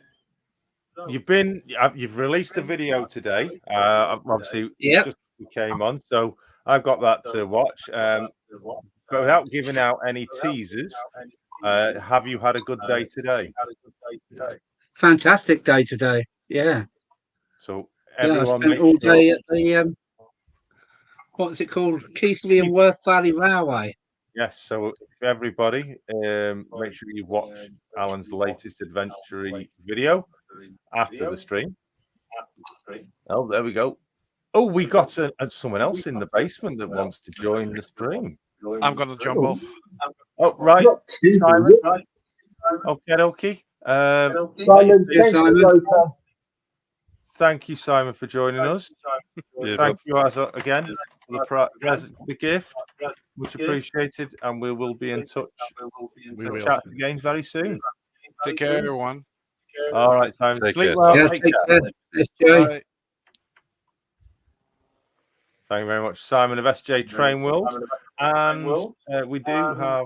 you've released a video today. Obviously, Yeah. just came on, so I've got that to watch. But without giving out any teasers, have you had a good day today? Fantastic day today. Yeah. So I everyone spent all day at the what's it called? Keighley and Worth Valley Railway. Yes, so everybody, make sure you watch Alan's latest adventure video after the stream. Oh, there we go. Oh, we got someone else in the basement that wants to join the stream. I'm going to jump off. Oh, right, Simon. Okay. Simon, thank you, Simon, for joining us. Thank you again for the gift. Much appreciated, and we will be in touch. We will chat again very soon. Take care, everyone. All right, Simon. Take Sleep care. well. Yeah, take care. SJ. Bye. Thank you very much, Simon of SJ Train World. And we do have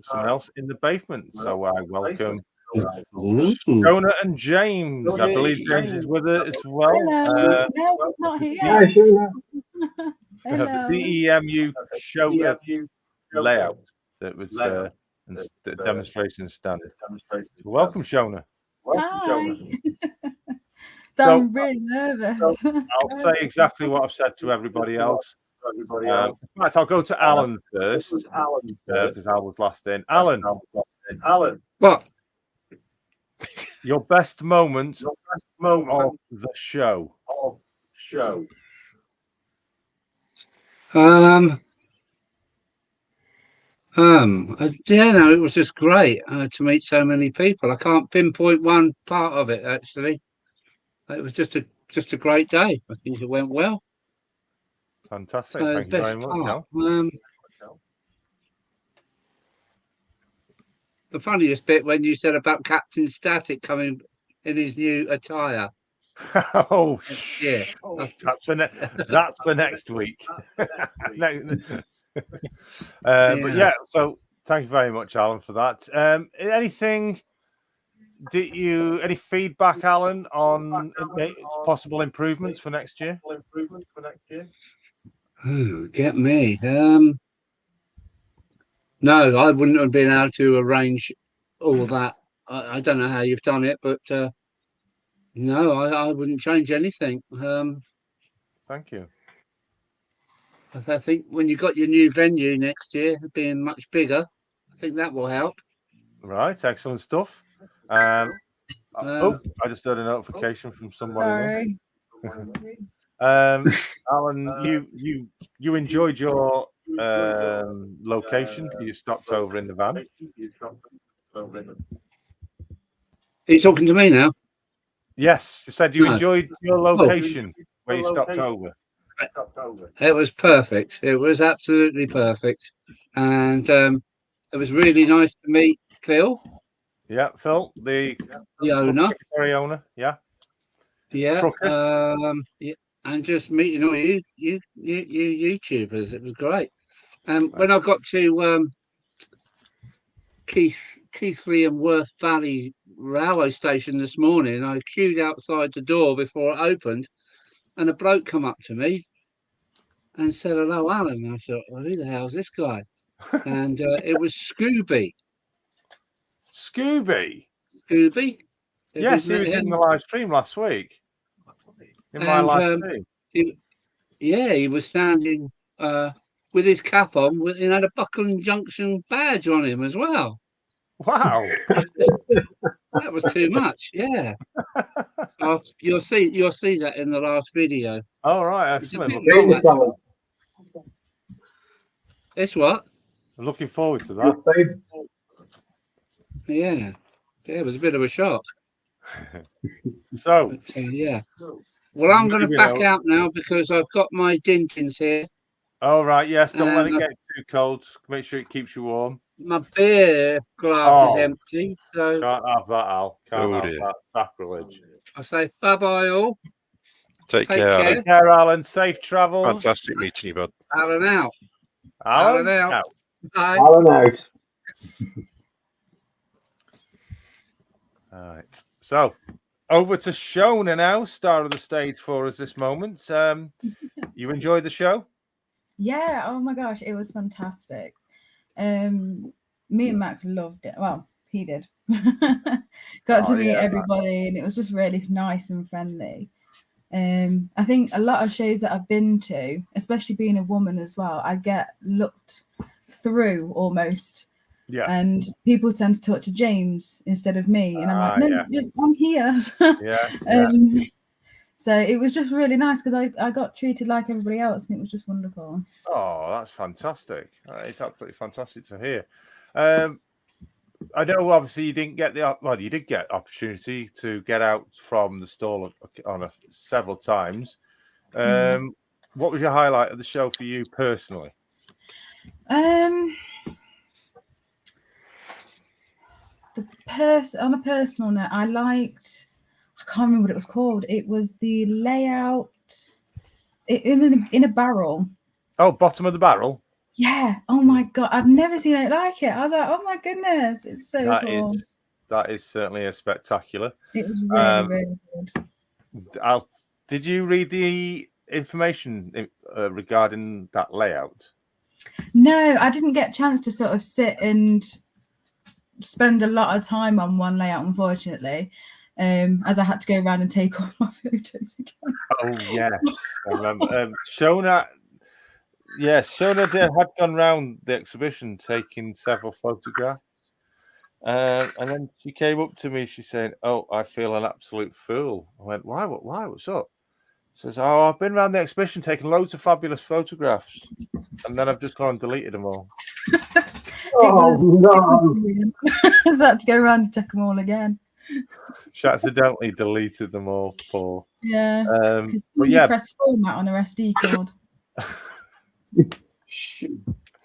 someone else in the basement, so I welcome Shona and James. I believe James is with us as well. Hello. No, he's not here. Hi, Sheila. We have the DEMU show layout that was the demonstration standard. So welcome, Shona. Hi. So I'm really nervous. I'll say exactly what I've said to everybody else. In fact, I'll go to Alan first because I was last in. Alan. What? Your best moment of the show. Yeah, no, it was just great to meet so many people. I can't pinpoint one part of it actually. It was just a great day. I think it went well. Fantastic. So Thank you very much, Al. The funniest bit when you said about Captain Static coming in his new attire. Oh, Yeah. that's for next week. But yeah, so thank you very much, Alan, for that. Any feedback, Alan, on possible improvements for next year? Oh, get me. No, I wouldn't have been able to arrange all that. I don't know how you've done it, but no, I wouldn't change anything. Thank you. I think when you got your new venue next year being much bigger, I think that will help. Right, excellent stuff. I just had a notification from somebody. Sorry. Alan, you enjoyed your location. You stopped over in the van. Are you talking to me now? Yes, you said you No. enjoyed your location where you stopped over. It was perfect. It was absolutely perfect, and it was really nice to meet Phil. Yeah, Phil, the owner. Secretary owner. Yeah. Yeah. Yeah, and just meeting all you YouTubers. It was great. When I got to Keighley and Worth Valley railway station this morning, I queued outside the door before it opened, and a bloke come up to me and said, "Hello, Alan." I thought, well, who the hell's this guy? And it was Scooby. Scooby? Yes, he was in the live stream last week. In my live stream. He was standing with his cap on. He had a Buckland Junction badge on him as well. Wow. That was too much. Yeah. You'll see that in the last video. All right. It's what? I'm looking forward to that. Yeah. It was a bit of a shock. So, yeah. Well, I'm going to back out now because I've got my Dinkins here. All right. Yes. Don't let it get too cold. Make sure it keeps you warm. My beer glass is empty, so can't have that, Al. Can't have that. Sacrilege. I say bye-bye, all. Take care. Take care, Alan. Safe travels. Fantastic meeting you, bud. Alan out. Alan out. Bye. Alan out. All right. So, over to Shona now, star of the stage for us this moment. You enjoyed the show? Yeah. Oh my gosh, it was fantastic. Me and Max loved it. Well, he did. Got to meet everybody, and it was just really nice and friendly. I think a lot of shows that I've been to, especially being a woman as well, I get looked through almost. Yeah. And people tend to talk to James instead of me, and I'm like, no, I'm here. So it was just really nice because I got treated like everybody else, and it was just wonderful. Oh, that's fantastic. It's absolutely fantastic to hear. I know obviously you didn't get you did get opportunity to get out from the stall several times. What was your highlight of the show for you personally? On a personal note, I can't remember what it was called. It was the layout in a barrel. Oh, bottom of the barrel. Yeah. Oh my god, I've never seen it like it. I was like, oh my goodness, it's so cool. That is certainly a spectacular. It was really, really good. Did you read the information regarding that layout? No, I didn't get a chance to sort of sit and spend a lot of time on one layout, unfortunately, as I had to go around and take all my photos again. Oh yes, I remember. Shona had gone round the exhibition taking several photographs, and then she came up to me. She's saying, "Oh, I feel an absolute fool." I went, "Why? Why? What's up?" She says, "Oh, I've been around the exhibition taking loads of fabulous photographs, and then I've just gone and deleted them all." I had to go around and check them all again. She accidentally deleted them all. Poor. Yeah. But you press format on a SD card.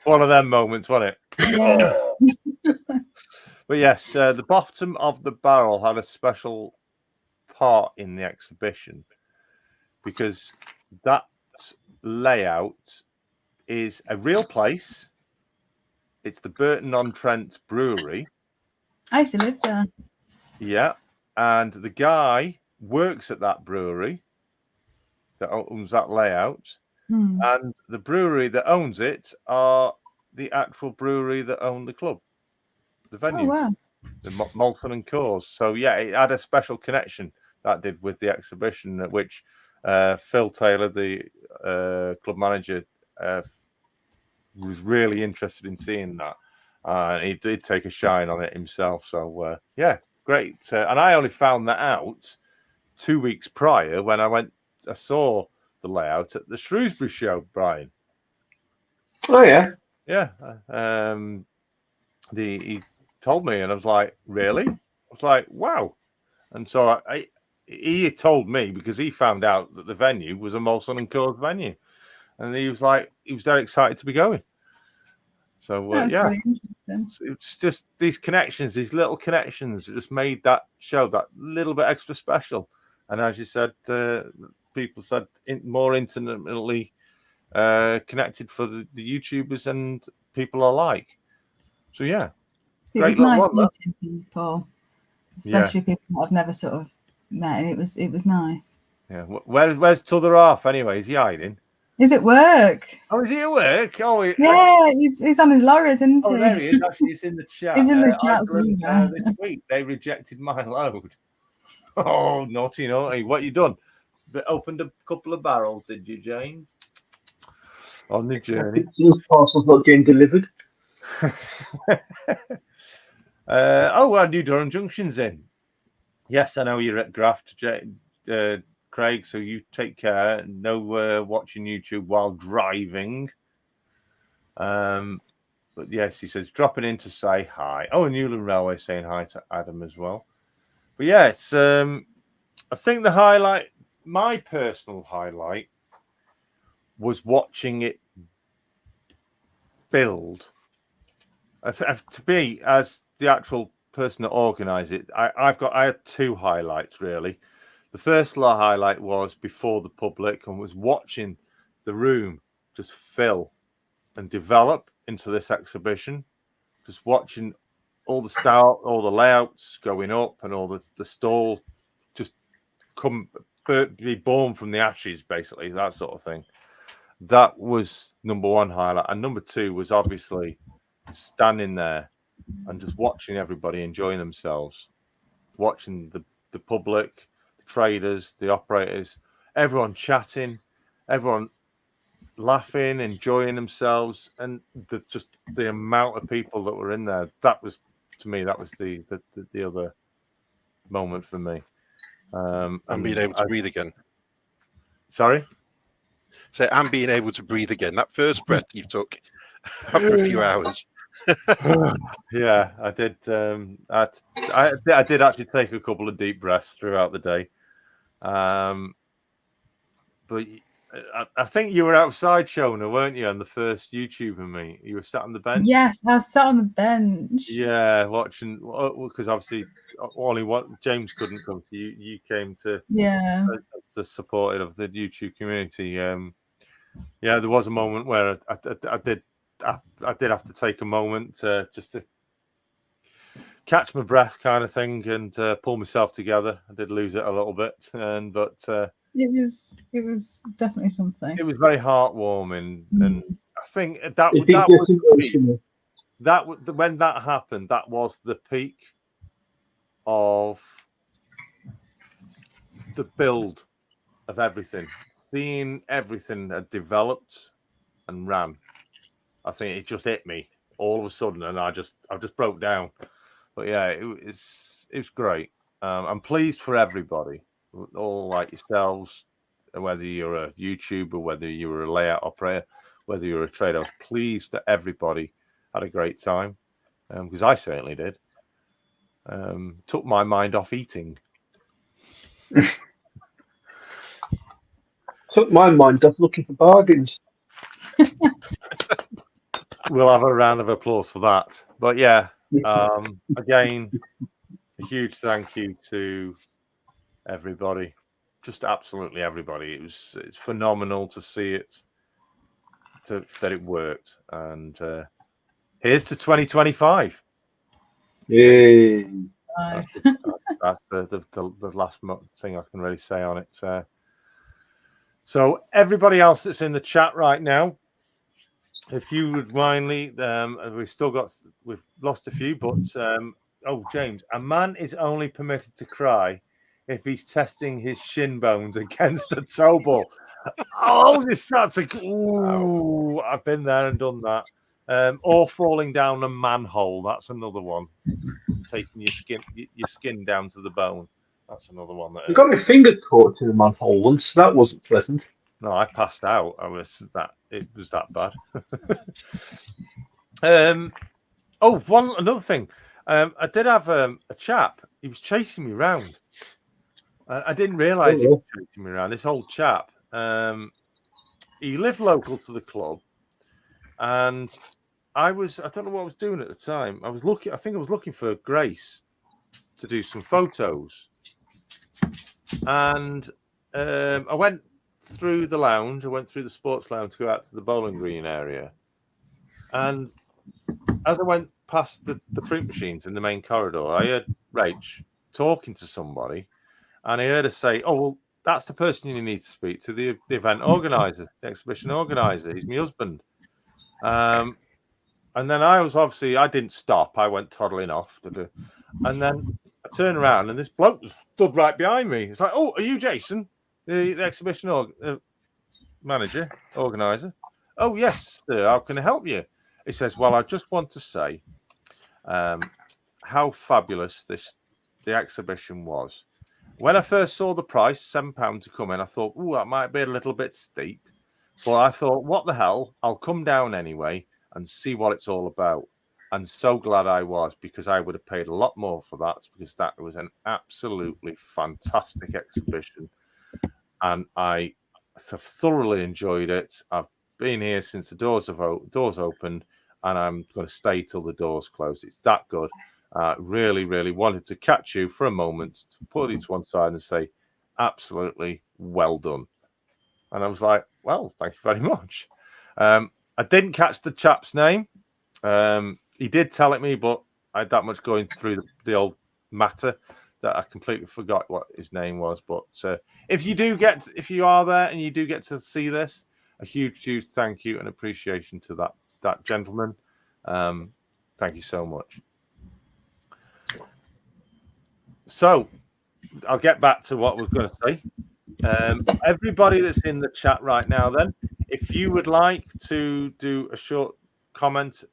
One of them moments, wasn't it? Yeah. But yes, the bottom of the barrel had a special part in the exhibition because that layout is a real place. It's the Burton-on-Trent Brewery. I used to live there. Yeah, and the guy works at that brewery that owns that layout, and the brewery that owns it are the actual brewery that own the club, the venue. Oh, wow. The Molson and Coors. So yeah, it had a special connection that did with the exhibition, at which Phil Taylor, the club manager, was really interested in seeing that. He did take a shine on it himself. So yeah, great. And I only found that out 2 weeks prior when I saw the layout at the Shrewsbury show, Brian. Oh yeah. Yeah. He told me, and I was like, really? I was like, wow. And so he told me because he found out that the venue was a Molson and Coors venue, and he was very excited to be going. So yeah, really interesting. It's just these connections, these little connections, that just made that show that little bit extra special. And as you said, people said more intimately connected for the YouTubers and people alike. So yeah. It was nice meeting people, especially people that I've never sort of met, and it was nice. Yeah, where's t'other half anyway? Is he hiding? He's at work. Oh, is he at work? Oh, yeah, he's on his lorries, isn't he? Oh, there he is. Actually, he's in the chat. He's in the chat somewhere. This week they rejected my load. Oh, naughty! What you done? Opened a couple of barrels, did you, Jane? On the journey. Those parcels not getting delivered. Our New Durham Junction's in. Yes, I know you're at Graft, Craig, so you take care. No watching YouTube while driving. But yes, he says, dropping in to say hi. Oh, and Newland Railway saying hi to Adam as well. But yeah, it's, I think the highlight, my personal highlight, was watching it build. To me, as the actual person that organised it, I had two highlights really. The first highlight was before the public and was watching the room just fill and develop into this exhibition. Just watching all the style, all the layouts going up, and all the stalls just be born from the ashes, basically, that sort of thing. That was number one highlight, and number two was obviously standing there and just watching everybody enjoying themselves, watching the public, the traders, the operators, everyone chatting, everyone laughing, enjoying themselves, and the amount of people that were in there. That was, to me, that was the other moment for me. And being able to breathe again. Sorry? So, and being able to breathe again. That first breath you took after a few hours. Yeah, I did. I did actually take a couple of deep breaths throughout the day. But I think you were outside, Shona, weren't you, on the first YouTuber meet? You were sat on the bench? Yes, I was sat on the bench. Yeah, watching, because obviously only James couldn't come. So you came to as the support of the YouTube community. Yeah, there was a moment where I did have to take a moment just to catch my breath, kind of thing, and pull myself together. I did lose it a little bit, but it was definitely something. It was very heartwarming, and I think when that happened, that was the peak of the build of everything. Seeing everything had developed and ran. I think it just hit me all of a sudden, and I just broke down. But yeah, it was great. I'm pleased for everybody, all like yourselves, whether you're a YouTuber, whether you're a layout operator, whether you're a trader. I was pleased that everybody had a great time, because I certainly did. Took my mind off eating. Took my mind off looking for bargains. We'll have a round of applause for that. But yeah, again, a huge thank you to everybody, just absolutely everybody. It's phenomenal to see it, that it worked. And here's to 2025. Yay. That's the last thing I can really say on it. So everybody else that's in the chat right now, if you would mindly, we've lost a few, but James, a man is only permitted to cry if he's testing his shin bones against a toe ball. Ooh, I've been there and done that. Or falling down a manhole. That's another one. Taking your skin down to the bone. That's another one. I got my finger caught to the manhole once. So that wasn't pleasant. No, I passed out. It was that bad. Another thing. I did have a chap. He was chasing me around. I didn't realise he was chasing me around. This old chap. He lived local to the club, and I don't know what I was doing at the time. I think I was looking for Grace to do some photos, and I went through the lounge. I went through the sports lounge to go out to the bowling green area, and as I went past the print machines in the main corridor, I heard Rach talking to somebody, and I heard her say, "Oh, well, that's the person you need to speak to, the event organizer, the exhibition organizer. He's my husband." And then I didn't stop. I went toddling off. And then I turned around and this bloke stood right behind me. It's like, "Oh, are you Jason, the exhibition manager, organizer?" "Oh, yes, sir. How can I help you?" He says, "Well, I just want to say how fabulous the exhibition was. When I first saw the price, £7 to come in, I thought, oh, that might be a little bit steep. But I thought, what the hell? I'll come down anyway and see what it's all about." And so glad I was, because I would have paid a lot more for that, because that was an absolutely fantastic exhibition. And I have thoroughly enjoyed it. I've been here since the doors opened, and I'm going to stay till the doors close. It's that good. Really, really wanted to catch you for a moment, to put it to one side and say, absolutely well done. And I was like, well, thank you very much. I didn't catch the chap's name. He did tell it me, but I had that much going through the old matter that I completely forgot what his name was. But if you are there and you do get to see this, a huge, huge thank you and appreciation to that gentleman. Thank you so much. So I'll get back to what I was going to say. Everybody that's in the chat right now, then, if you would like to do a short comment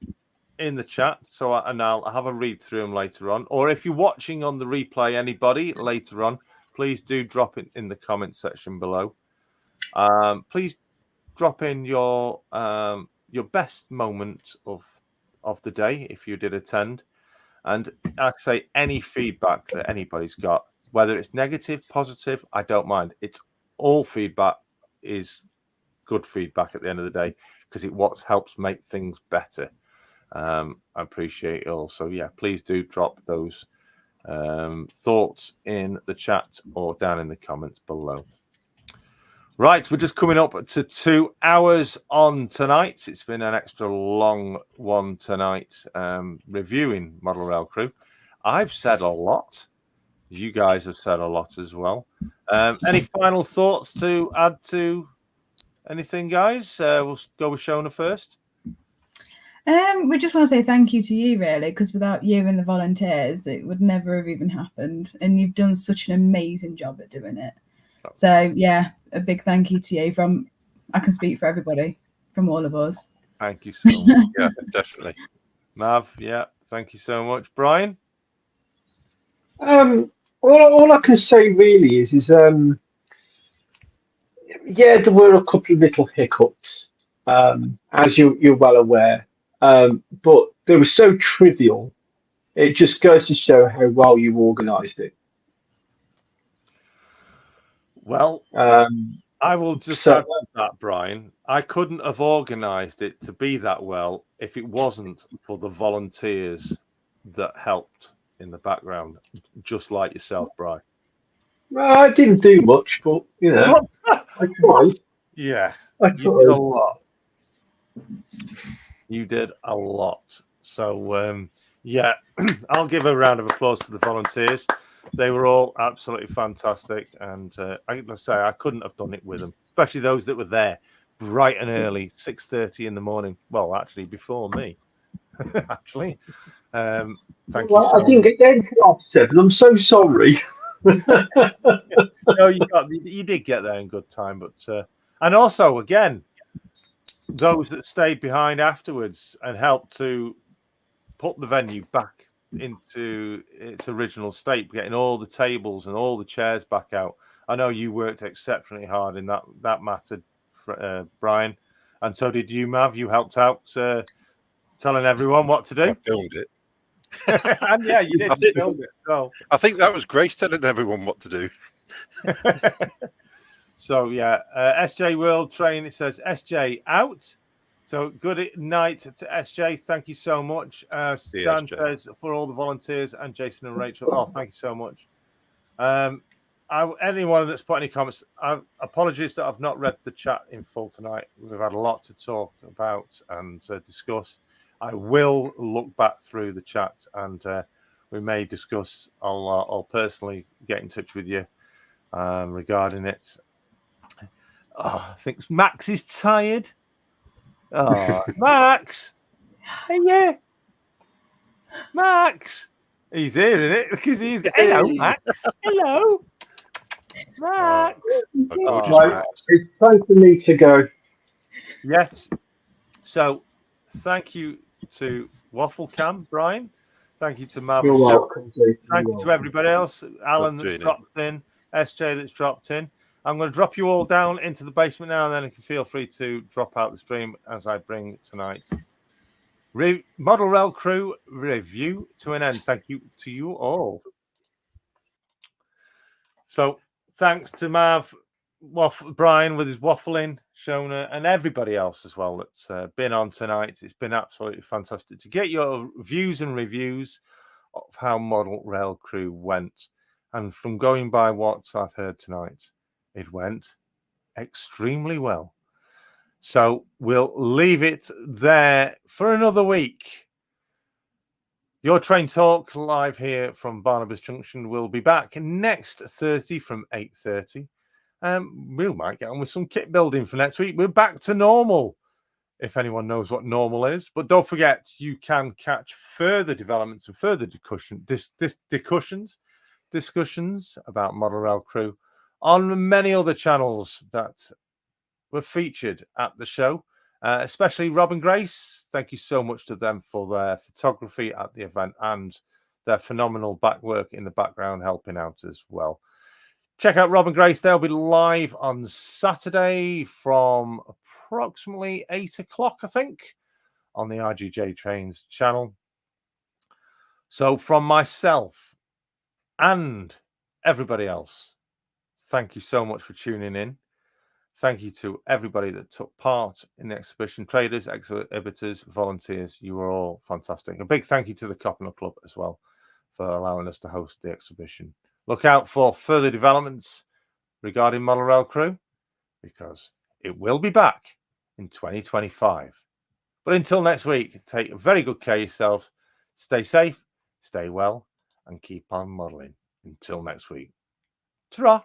in the chat, and I'll have a read through them later on, or if you're watching on the replay, anybody later on, please do drop it in the comment section below. Please drop in your best moment of the day if you did attend, and like I say, any feedback that anybody's got, whether it's negative, positive, I don't mind. It's all feedback is good feedback at the end of the day, because it helps make things better. I appreciate it all. So yeah, please do drop those thoughts in the chat or down in the comments below. Right, we're just coming up to 2 hours on tonight. It's been an extra long one tonight, reviewing Model Rail Crewe. I've said a lot. You guys have said a lot as well. Any final thoughts to add to anything, guys? We'll go with Shona first. We just want to say thank you to you, really, because without you and the volunteers, it would never have even happened. And you've done such an amazing job at doing it. So, yeah, a big thank you to you. I can speak for everybody, from all of us. Thank you so much. Yeah, definitely. Mav, yeah, thank you so much. Brian? All I can say really is yeah, there were a couple of little hiccups, as you're well aware, but they were so trivial. It just goes to show how well you organised it. Well, I will just add to that, Brian. I couldn't have organised it to be that well if it wasn't for the volunteers that helped in the background, just like yourself, Brian. Well, I didn't do much, but I tried. Yeah, I you did a tried. lot. You did a lot. So, yeah, I'll give a round of applause to the volunteers. They were all absolutely fantastic. And let's say I couldn't have done it with them, especially those that were there bright and early, 6:30 in the morning. Well, actually, before me. Actually. Thank you so I didn't get there until 7. I'm so sorry. No, you did get there in good time, but and also again, those that stayed behind afterwards and helped to put the venue back into its original state, getting all the tables and all the chairs back out. I know you worked exceptionally hard in that matter, Brian, and so did you, Mav. You helped out telling everyone what to do. I filmed it. And yeah, you did. You filmed it. So I think that was Grace telling everyone what to do. So yeah, SJ World Train. It says SJ out. So good night to SJ. Thank you so much. Dan says for all the volunteers and Jason and Rachel. Oh, thank you so much. Anyone that's put any comments, apologies that I've not read the chat in full tonight. We've had a lot to talk about and discuss. I will look back through the chat and we may discuss. I'll personally get in touch with you regarding it. Oh, I think Max is tired. Oh, Max. Hey, yeah. Max. He's hearing it because he's. Hello, Max. Hello. Max. Right, it's time for me to go. Yes. So, thank you to Waffle Cam, Brian. Thank you to Mav. You're welcome. Thank you to everybody else. Alan that's dropped in. SJ that's dropped in. I'm going to drop you all down into the basement now, and then you can feel free to drop out the stream as I bring tonight's Model Rail Crew review to an end. Thank you to you all. So thanks to Mav, Brian with his waffling, Shona, and everybody else as well that's been on tonight. It's been absolutely fantastic to get your views and reviews of how Model Rail Crew went. And from going by what I've heard tonight, it went extremely well. So we'll leave it there for another week. Your Train Talk live here from Barnabas Junction will be back next Thursday from 8:30. We might get on with some kit building for next week. We're back to normal, if anyone knows what normal is. But don't forget, you can catch further developments and further discussions about Model Rail Crew on many other channels that were featured at the show, especially Rob and Grace. Thank you so much to them for their photography at the event and their phenomenal back work in the background helping out as well. Check out Rob and Grace. They'll be live on Saturday from approximately 8 o'clock, I think, on the RGJ Trains channel. So from myself and everybody else, thank you so much for tuning in. Thank you to everybody that took part in the exhibition, traders, exhibitors, volunteers. You were all fantastic. A big thank you to the Copper Club as well for allowing us to host the exhibition. Look out for further developments regarding Model Rail Crew because it will be back in 2025. But until next week, take very good care of yourselves. Stay safe, stay well, and keep on modeling. Until next week. Ta-ra!